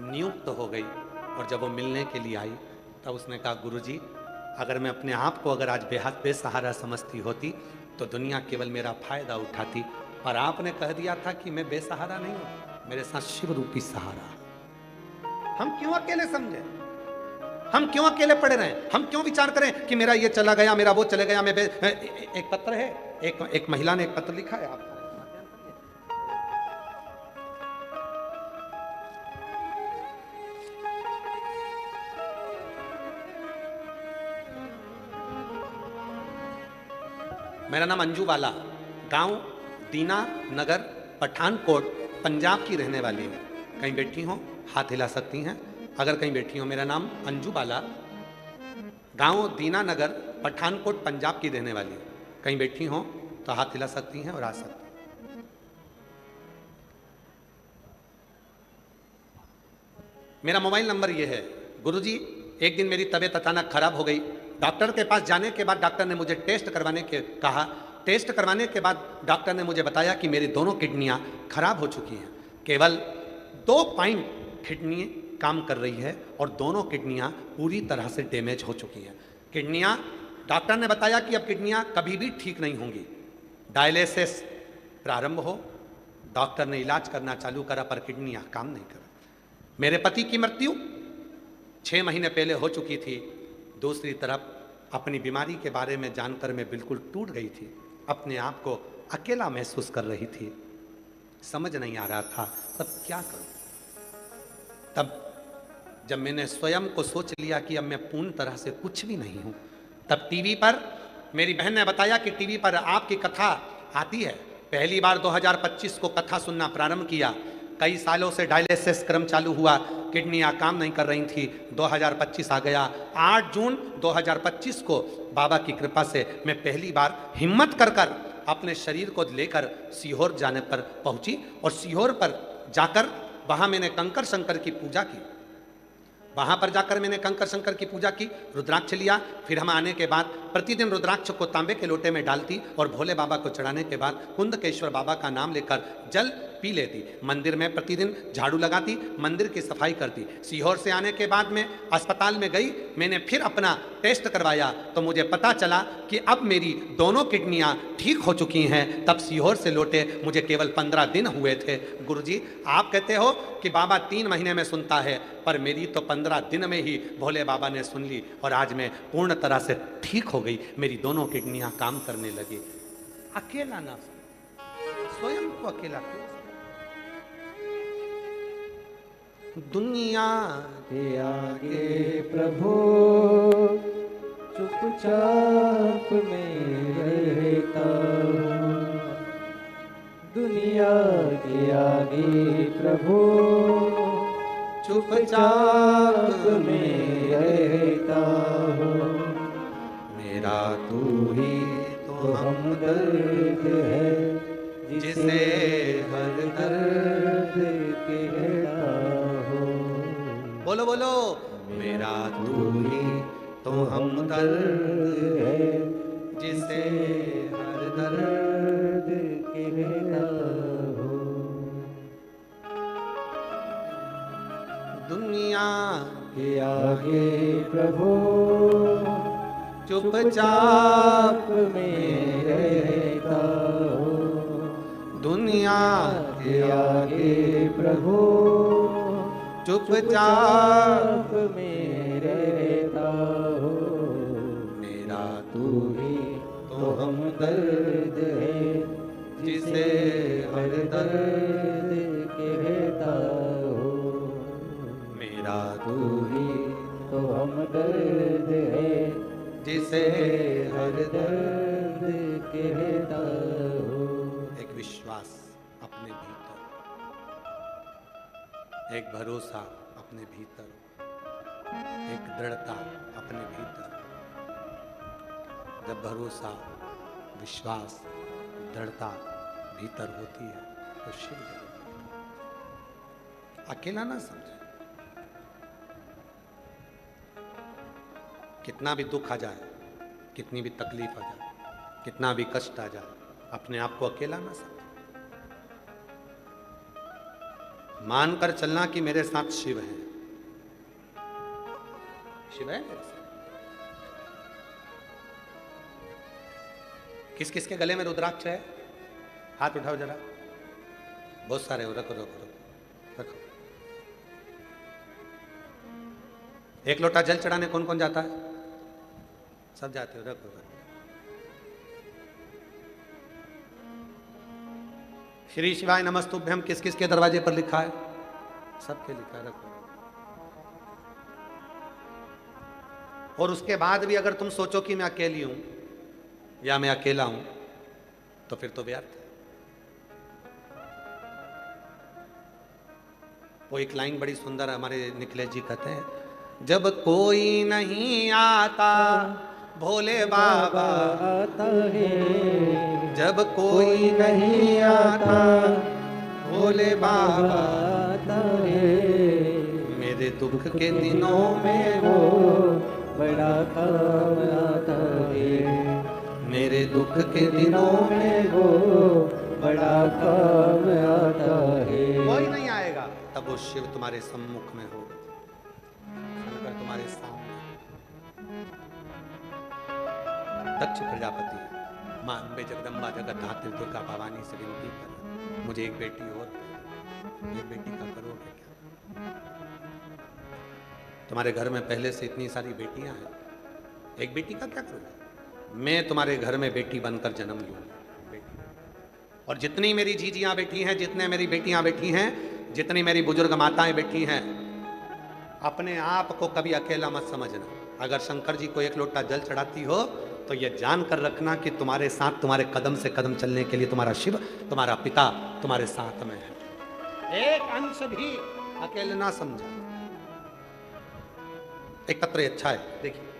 नियुक्त हो गई और जब वो मिलने के लिए आई, तब उसने कहा गुरुजी, अगर मैं अपने आप को अगर आज बेहद बेसहारा समझती होती तो दुनिया केवल मेरा फायदा उठाती, पर आपने कह दिया था कि मैं बेसहारा नहीं हूं, मेरे साथ शिव रूपी सहारा। हम क्यों अकेले समझे? हम क्यों अकेले पड़े रहे? हम क्यों विचार करें कि मेरा ये चला गया, मेरा वो चले गया, एक पत्र है, एक महिला ने एक पत्र लिखा है आपको, मेरा नाम अंजू बाला, गांव दीना नगर, पठानकोट, पंजाब की रहने वाली हूँ। कहीं बैठी हो हाथ हिला सकती हैं अगर कहीं बैठी हो। मेरा नाम अंजू बाला, गांव दीना नगर, पठानकोट, पंजाब की रहने वाली हूँ। कहीं बैठी हो तो हाथ हिला सकती हैं और आ सकती हैं। मेरा मोबाइल नंबर ये है। गुरुजी, एक दिन मेरी तबीयत अचानक खराब हो गई। डॉक्टर के पास जाने के बाद डॉक्टर ने मुझे टेस्ट करवाने के कहा। टेस्ट करवाने के बाद डॉक्टर ने मुझे बताया कि मेरी दोनों किडनियां खराब हो चुकी हैं। केवल 2 पॉइंट किडनी काम कर रही है और दोनों किडनियां पूरी तरह से डैमेज हो चुकी हैं। किडनियां, डॉक्टर ने बताया कि अब किडनियां कभी भी ठीक नहीं होंगी। डायलिसिस प्रारंभ हो, डॉक्टर ने इलाज करना चालू करा पर किडनियां काम नहीं कर। मेरे पति की मृत्यु 6 महीने पहले हो चुकी थी। दूसरी तरफ अपनी बीमारी के बारे में जानकर मैं बिल्कुल टूट गई थी। अपने आप को अकेला महसूस कर रही थी। समझ नहीं आ रहा था तब क्या करूं। तब जब मैंने स्वयं को सोच लिया कि अब मैं पूर्ण तरह से कुछ भी नहीं हूं, तब टीवी पर मेरी बहन ने बताया कि टीवी पर आपकी कथा आती है। पहली बार 2025 को कथा सुनना प्रारंभ किया। कई सालों से डायलिसिस क्रम चालू हुआ, किडनियां काम नहीं कर रही थी। 2025 आ गया। 8 जून 2025 को बाबा की कृपा से मैं पहली बार हिम्मत कर अपने शरीर को लेकर सीहोर जाने पर पहुंची और सीहोर पर जाकर वहां मैंने कंकर शंकर की पूजा की। वहां पर जाकर मैंने कंकर शंकर की पूजा की, रुद्राक्ष लिया। फिर हम आने के बाद प्रतिदिन रुद्राक्ष को तांबे के लोटे में डालती और भोले बाबा को चढ़ाने के बाद कुंदकेश्वर बाबा का नाम लेकर जल पी लेती। मंदिर में प्रतिदिन झाड़ू लगाती, मंदिर की सफाई करती। सीहोर से आने के बाद में अस्पताल में गई, मैंने फिर अपना टेस्ट करवाया तो मुझे पता चला कि अब मेरी दोनों किडनियां ठीक हो चुकी हैं। तब सीहोर से लौटे मुझे केवल 15 दिन हुए थे। गुरुजी, आप कहते हो कि बाबा 3 महीने में सुनता है, पर मेरी तो 15 दिन में ही भोले बाबा ने सुन ली और आज मैं पूर्ण तरह से ठीक हो गई। मेरी दोनों किडनियां काम करने लगी। अकेला ना, स्वयं को अकेला क्यों? दुनिया के आगे प्रभु चुपचाप में रहता हूँ। दुनिया के आगे प्रभु चुपचाप में रहता हूँ। मेरा तू ही तो हमदर्द है जिसे हर दर्द कहता हूँ। बोलो बोलो, मेरा तू ही तो हमदर्द है जिसे हर दर्द कहता हूँ। दुनिया के आगे प्रभु चुपचाप में रहता हूँ। दुनिया के आगे प्रभु चुपचाप में रहता हूँ। मेरा तू ही तो हमदर्द है जिसे हर दर्द कहता हूँ। मेरा तू ही तो हमदर्द है जिसे हर दर्द कहता हूँ। एक विश्वास अपने भीतर, एक भरोसा अपने भीतर, एक दृढ़ता अपने भीतर। जब भरोसा, विश्वास, दृढ़ता भीतर होती है तो शिव जरूर। अकेला ना समझे। कितना भी दुख आ जाए, कितनी भी तकलीफ आ जाए, कितना भी कष्ट आ जाए, अपने आप को अकेला ना समझे। मानकर चलना कि मेरे साथ शिव है। शिव है मेरे साथ। किस किस के गले में रुद्राक्ष है? हाथ उठाओ जरा। बहुत सारे हो। रखो रखो रखो रखो। एक लोटा जल चढ़ाने कौन कौन जाता है? सब जाते हो। रखो रखो। श्री शिवाय नमस्तुभ्यम किस किस के दरवाजे पर लिखा है? सबके लिखा है। रखो। और उसके बाद भी अगर तुम सोचो कि मैं अकेली हूं या मैं अकेला हूं तो फिर तो व्यर्थ है। वो एक लाइन बड़ी सुंदर हमारे निखिलेश जी कहते हैं, जब कोई नहीं आता भोले बाबा आता है। जब कोई नहीं आता भोले बाबा आता है। मेरे दुख के दिनों में वो बड़ा काम आता है। मेरे दुख के दिनों में वो बड़ा काम आता है। कोई नहीं आएगा तब वो शिव तुम्हारे सम्मुख में होगा, शंकर तुम्हारे सामने। दक्ष प्रजापति मां अम्बे जगदम्बा जगत धात्री दुर्गा भवानी से विनती कर, मुझे एक बेटी और, एक बेटी का करोगे क्या? तुम्हारे घर में पहले से इतनी सारी बेटियां हैं, एक बेटी का क्या करोगे? मैं तुम्हारे घर में बेटी बनकर जन्म लूंगा। बेटी। और जितनी मेरी जीजियां बैठी हैं, जितने मेरी बेटियां बैठी हैं, जितनी मेरी बुजुर्ग माताएं बैठी हैं, अपने आप को कभी अकेला मत समझना। अगर शंकर जी को एक लोटा जल चढ़ाती हो तो यह जान कर रखना कि तुम्हारे साथ, तुम्हारे कदम से कदम चलने के लिए तुम्हारा शिव, तुम्हारा पिता तुम्हारे साथ में है। एक अंश भी अकेले ना समझा। एक पत्र अच्छा है, देखिए।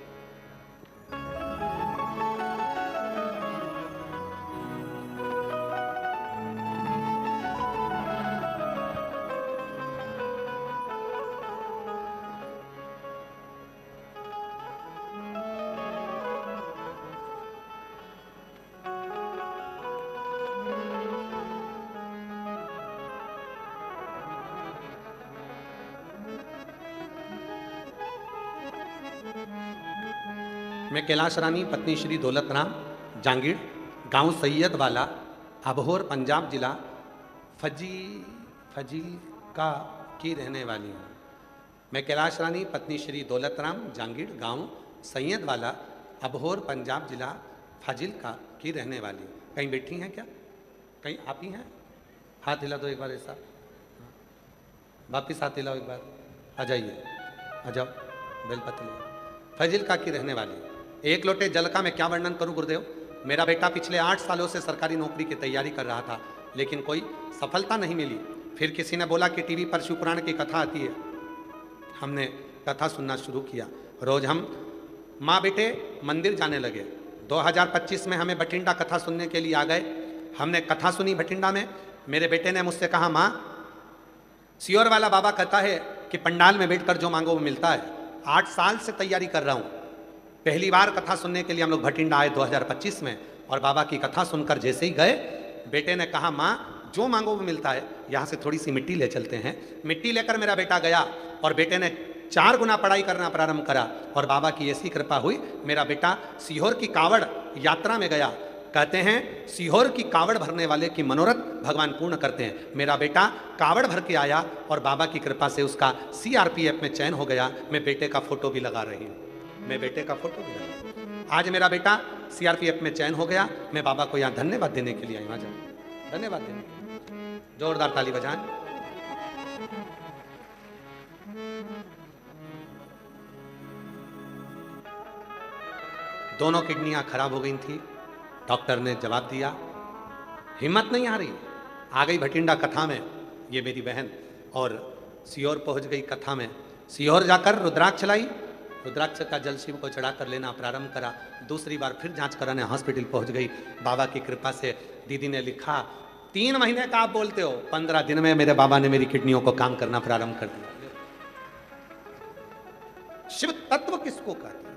मैं कैलाश रानी पत्नी श्री दौलत राम जांगीर, गांव सैयद वाला, अबहोर, पंजाब जिला फजील का की रहने वाली हूँ। मैं कैलाश रानी पत्नी श्री दौलत राम जांगीर, गांव सैयद वाला, अबहोर, पंजाब जिला फाजिल का की रहने वाली हूँ। कहीं बैठी हैं क्या? कहीं आप ही हैं? हाथ हिला दो एक बार ऐसा, वापिस हाथ हिलाओ एक बार। आ जाइए, आ जाओ। बेलपत्र फाजिल का की रहने वाली। एक लोटे जल का मैं क्या वर्णन करूं गुरुदेव। मेरा बेटा पिछले 8 सालों से सरकारी नौकरी की तैयारी कर रहा था, लेकिन कोई सफलता नहीं मिली। फिर किसी ने बोला कि टीवी पर शिवपुराण की कथा आती है। हमने कथा सुनना शुरू किया। रोज हम माँ बेटे मंदिर जाने लगे। 2025 में हमें बठिंडा कथा सुनने के लिए आ गए। हमने कथा सुनी बठिंडा में। मेरे बेटे ने मुझसे कहा, माँ सियोर वाला बाबा कहता है कि पंडाल में बैठकर जो मांगो वो मिलता है। 8 साल से तैयारी कर रहा हूँ। पहली बार कथा सुनने के लिए हम लोग भटिंडा आए 2025 में, और बाबा की कथा सुनकर जैसे ही गए, बेटे ने कहा, माँ जो मांगो वो मिलता है। यहाँ से थोड़ी सी मिट्टी ले चलते हैं। मिट्टी लेकर मेरा बेटा गया और बेटे ने 4 गुना पढ़ाई करना प्रारंभ करा और बाबा की ऐसी कृपा हुई, मेरा बेटा सीहोर की कावड़ यात्रा में गया। कहते हैं सीहोर की कावड़ भरने वाले की मनोरथ भगवान पूर्ण करते हैं। मेरा बेटा कावड़ भर के आया और बाबा की कृपा से उसका CRPF में चयन हो गया। मैं बेटे का फोटो भी लगा रही हूँ, मैं बेटे का फोटो भी लगा रही हूँ। आज मेरा बेटा CRPF में चयन हो गया। मैं बाबा को यहाँ धन्यवाद देने के लिए आई हूँ। धन्यवाद देने के लिए जोरदार ताली बजाएं। दोनों किडनियां खराब हो गई थी। डॉक्टर ने जवाब दिया, हिम्मत नहीं आ रही। आ गई भटिंडा कथा में ये मेरी बहन और सीहोर पहुंच गई कथा में। सीहोर जाकर रुद्राक्ष लाई, रुद्राक्ष का जल शिव को चढ़ाकर लेना प्रारंभ करा। दूसरी बार फिर जांच कराने हॉस्पिटल पहुंच गई। बाबा की कृपा से दीदी ने लिखा 3 महीने का आप बोलते हो, 15 दिन में मेरे बाबा ने मेरी किडनियों को काम करना प्रारंभ कर दिया। शिव तत्व किसको कहते हैं?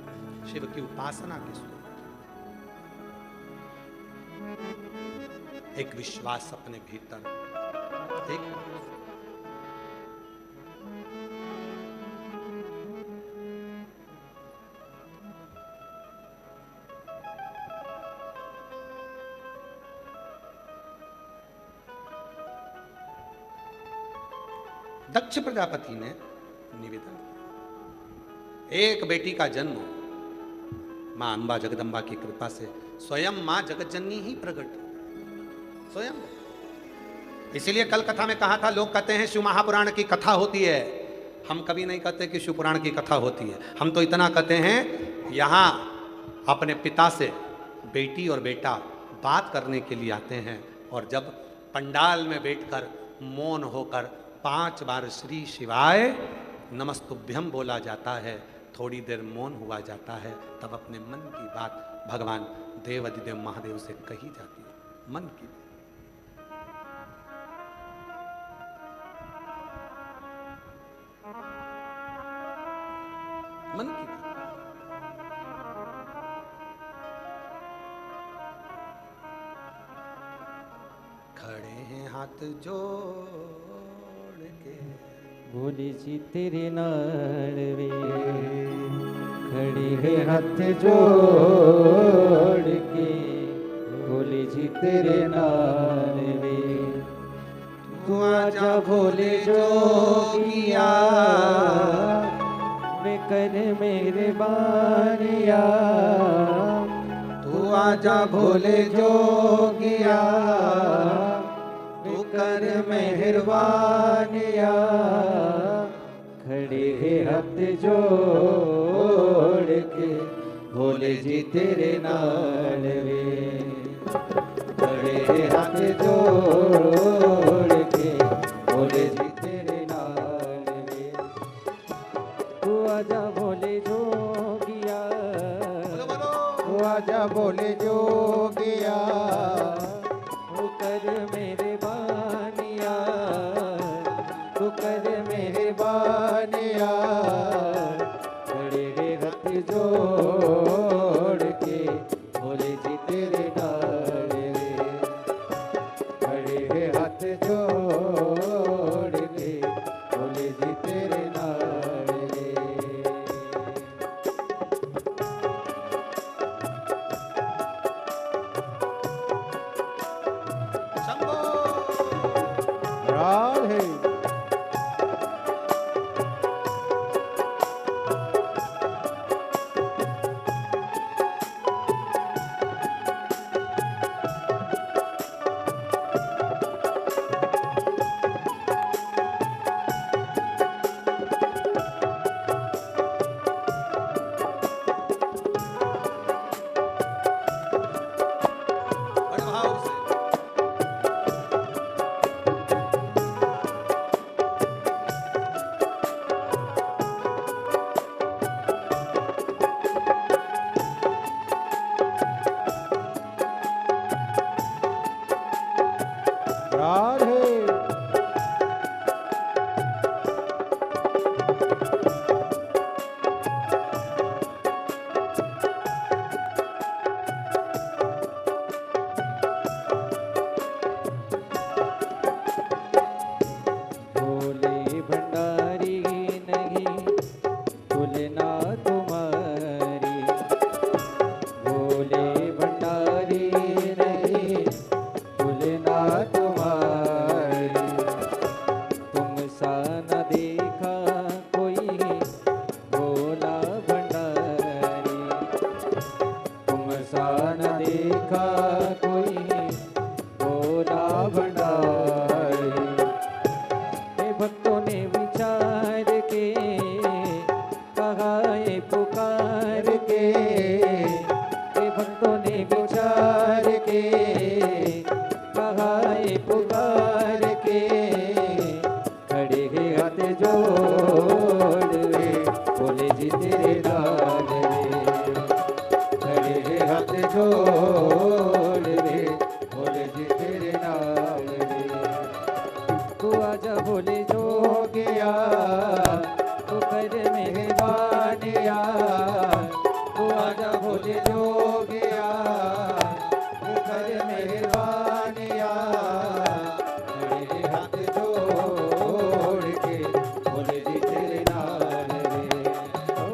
शिव की उपासना किसको? एक विश्वास अपने भीतर, एक दक्ष प्रजापति ने निवेदन, एक बेटी का जन्म मां अंबा जगदम्बा की कृपा से स्वयं मां जगतजननी ही प्रकट स्वयं। इसीलिए कल कथा में कहा था, लोग कहते हैं शिव महापुराण की कथा होती है। हम कभी नहीं कहते कि शिव पुराण की कथा होती है। हम तो इतना कहते हैं, यहाँ अपने पिता से बेटी और बेटा बात करने के लिए आते हैं और जब पंडाल में बैठकर मौन होकर 5 बार श्री शिवाय नमस्तुभ्यम बोला जाता है, थोड़ी देर मौन हुआ जाता है, तब अपने मन की बात भगवान देवाधिदेव महादेव से कही जाती है। मन की मन की बात। खड़े हैं हाथ जोड़ के भोले जी तेरे नाल वे, खड़े हे हैं हाथ जोड़ जोड़ के भोले जी तेरे नाल वे। तू आजा भोले जोगिया, वे कर मेरे बानिया, तू आजा भोले जोगिया, तू कर मेहरबानिया। खड़े हैं हाथ जोड़ के भोले जी तेरे नाल वे, खड़े हैं हाथ जोड़ के भोले जी तेरे नाल वे। तू आजा भोले जोगिया, तू आजा भोले जोगिया, तू कर मेरे बानिया, तू कर मेरे बानिया। खड़े हैं हाथ जोड़ के भोले जी तेरे नाल वे, खड़े हे हाथ जोड़ के भोले जी तेरे नाल वे। शंभो। राधे। भंडारी नहीं तुलना तुम्हारी, भोले भंडारी नहीं तुलना तुम्हारी। तुम सा न देखा कोई भोला भंडारी, तुम सा न देखा कोई भोला भंडारी। हे भक्तों ने विचार के कहा ये पुकार के, हे भक्तों ने विचार के कहा ये पुकार के, खड़े हैं हाथ जोड़ वे बोले जी तेरे नाम रे, खड़े हैं हाथ जोड़ वे बोले जी तेरे नाम रे। तू आजा बोले जो गया तू कर मेहरबानिया, तू आजा बोले जो गया तू कर मेहरबानिया। मेरे हाथ जोड़ के बोले जी तेरे नाम रे, ओ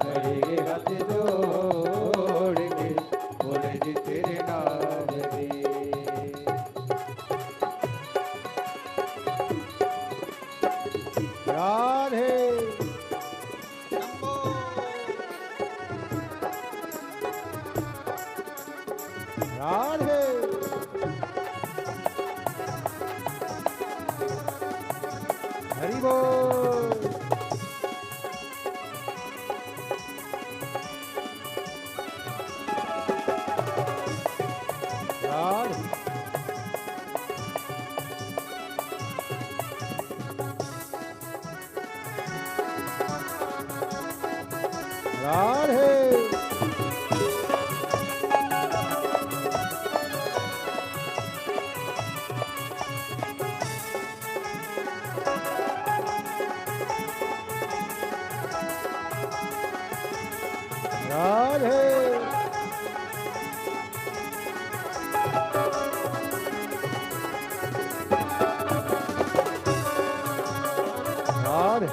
मेरे हाथ जोड़ के बोले जी तेरे नाम रे। राधे राधे हरि बोल। राधे राधे राधे राधे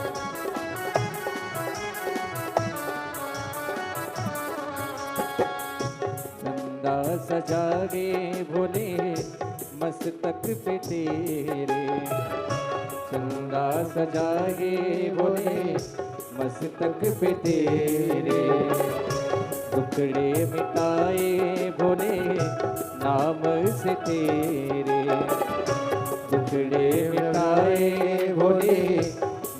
चंदा सजा गे भोले मस्तक पे तेरे, चंदा सजा गे भोले मस्तक पे तेरे। दुखड़े मिटाए भोले नाम से तेरे, दुखड़े मिटाए भोले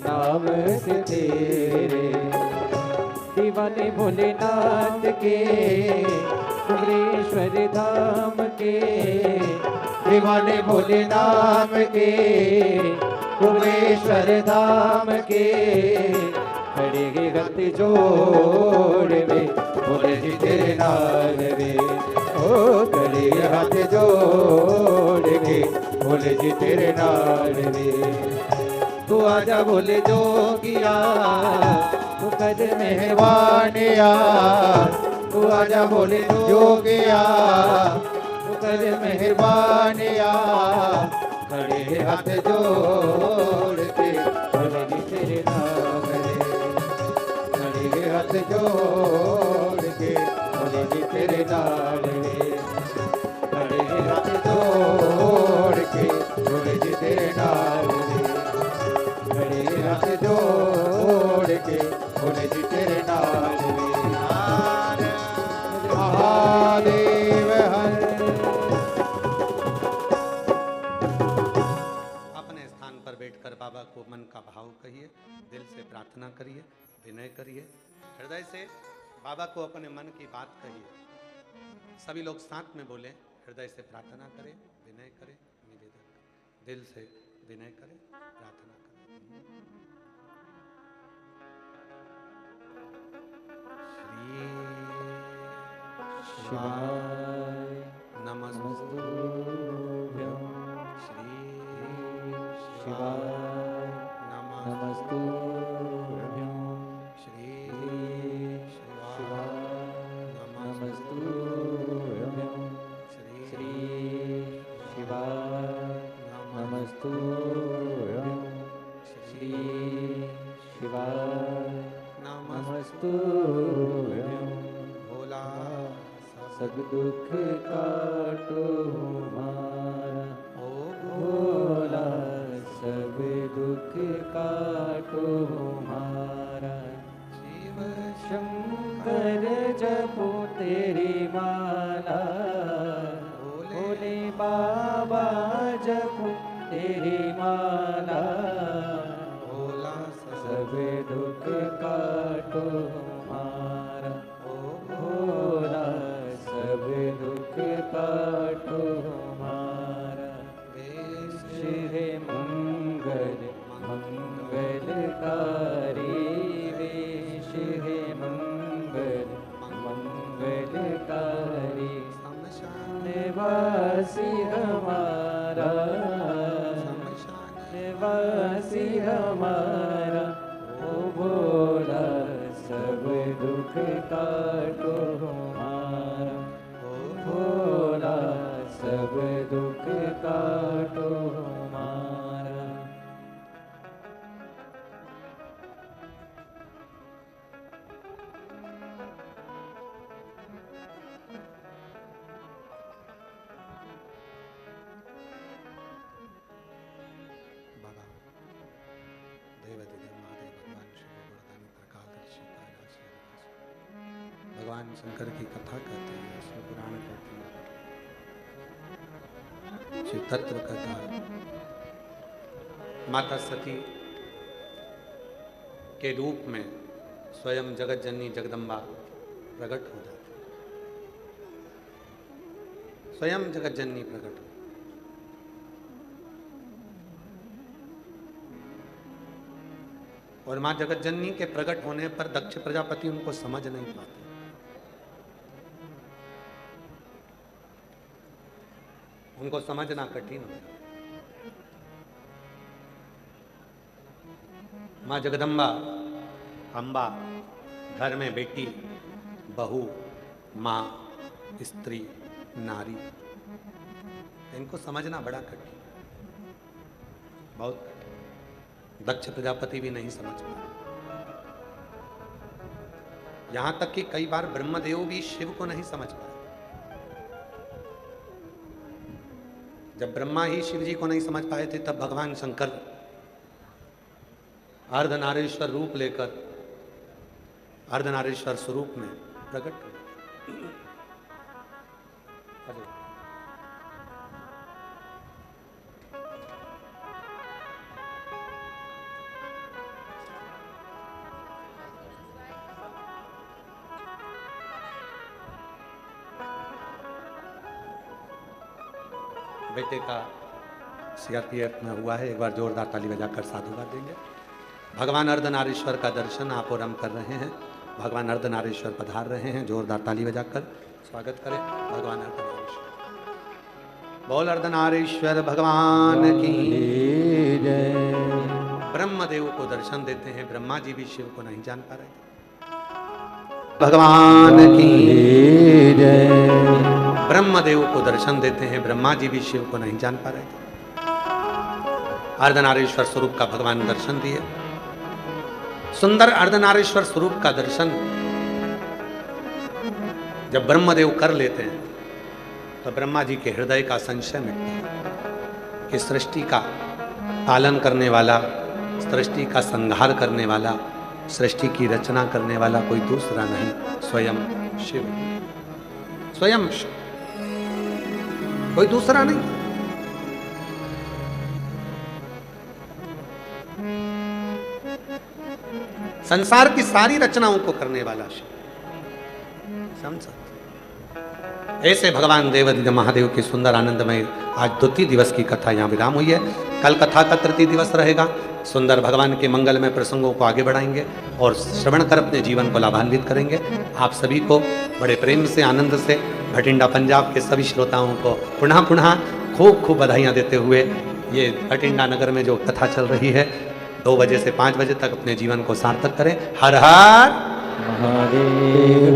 नाम से तेरे। दीवाने भोलेनाथ के कुबरेश्वर धाम के, दीवाने भोलेनाथ के कुबरेश्वर धाम के, खड़े गे हाथ जोड़ वे बोले जी तेरे नाम रे, ओ खड़े हाथ जोड़ के बोले जी तेरे नाम रे। तू आजा बोले जोगिया तू कर मेहरबानिया, तू आजा बोले जोगिया तू कर मेहरबानिया। खड़े हाथ जोड़ के बोले जी तेरे नाम रे, खड़े हाथ जोड़ के बोले जी तेरे नाम रे, खड़े हाथ जोड़ के बोले जी तेरे नाम रे, खड़े हाथ जोड़ के बोले जी तेरे नाम रे। महादेव हर अपने स्थान पर बैठकर बाबा को मन का भाव कहिए, दिल से प्रार्थना करिए, विनय करिए, हृदय से बाबा को अपने मन की बात कहिए। सभी लोग साथ में बोले, हृदय से प्रार्थना करें, विनय करें, निवेदन करें, दिल से विनय करें, प्रार्थना करें। श्री शिवाय नमस्तुभ्यं, श्री शिवाय नमस्तुभ्यं, श्री शिवाय नमस्तुभ्यं, श्री शिवाय नमस्तुभ्यं, श्री दुख काटो हमारा, ओ भोला सब दुख काटो हमारा। शिव शंकर जपो तेरी माला, भोले बाबा जपो तेरी माला, भोला सब दुख काटो हमारा, भोला सब दुख काटो हमारा। शिव मंगल मंगलकारी, वेश है मंगल मंगलकारी। निवासी हमारा, निवासी हमारा, ओ भोला सब दुख काटो हमारा, ओ भोला सब दुख काटो हमारा। बाबा देवदेव महादेव भगवान शिव वरदानी प्रकाश भगवान शंकर की कथा कहते हैं, शिव पुराण कहते हैं, शिव तत्व कथा। माता सती के रूप में स्वयं जगत जननी जगदम्बा प्रकट हो जाती, स्वयं जगत जननी प्रकट हो। और मां जगत जननी के प्रकट होने पर दक्ष प्रजापति उनको समझ नहीं पाते। उनको समझना कठिन हो जाता। मां जगदम्बा अम्बा घर में बेटी, बहू, मां, स्त्री, नारी, इनको समझना बड़ा कठिन, बहुत कठिन। दक्ष प्रजापति भी नहीं समझ पाए। यहां तक कि कई बार ब्रह्मदेव भी शिव को नहीं समझ पाए। जब ब्रह्मा ही शिव जी को नहीं समझ पाए थे, तब भगवान शंकर अर्धनारीश्वर रूप लेकर अर्धनारीश्वर स्वरूप में प्रकट हुए। बेटे का सीआरपीएफ में हुआ है, एक बार जोरदार ताली बजाकर साधुवाद देंगे। भगवान अर्धनारीश्वर का दर्शन आप और हम कर रहे हैं। भगवान अर्धनारीश्वर पधार रहे हैं, जोरदार ताली बजाकर स्वागत करें भगवान अर्धनारीश्वर। बोल अर्धनारीश्वर भगवान की जय। ब्रह्मदेव को दर्शन देते हैं, ब्रह्मा जी भी शिव को नहीं जान पा रहे। भगवान की जय। ब्रह्मदेव को दर्शन देते हैं, ब्रह्मा जी भी शिव को नहीं जान पा रहे थे। अर्धनारीश्वर स्वरूप का भगवान दर्शन दिए। सुंदर अर्धनारीश्वर स्वरूप का दर्शन जब ब्रह्मदेव कर लेते हैं तो ब्रह्मा जी के हृदय का संशय मिटता है कि सृष्टि का पालन करने वाला, सृष्टि का संहार करने वाला, सृष्टि की रचना करने वाला कोई दूसरा नहीं, स्वयं शिव, स्वयं शिव, कोई दूसरा नहीं। संसार की सारी रचनाओं को करने वाला शिव, समझ सकते। ऐसे भगवान देवादिदेव महादेव के सुंदर आनंदमय आज द्वितीय दिवस की कथा यहाँ विराम हुई है। कल कथा का तृतीय दिवस रहेगा। सुंदर भगवान के मंगलमय प्रसंगों को आगे बढ़ाएंगे और श्रवण कर अपने जीवन को लाभान्वित करेंगे। आप सभी को बड़े प्रेम से, आनंद से भटिंडा पंजाब के सभी श्रोताओं को पुनः पुनः खूब खूब बधाइयाँ देते हुए ये भटिंडा नगर में जो कथा चल रही है 2 बजे से 5 बजे तक अपने जीवन को सार्थक करें। हर हर महादेव।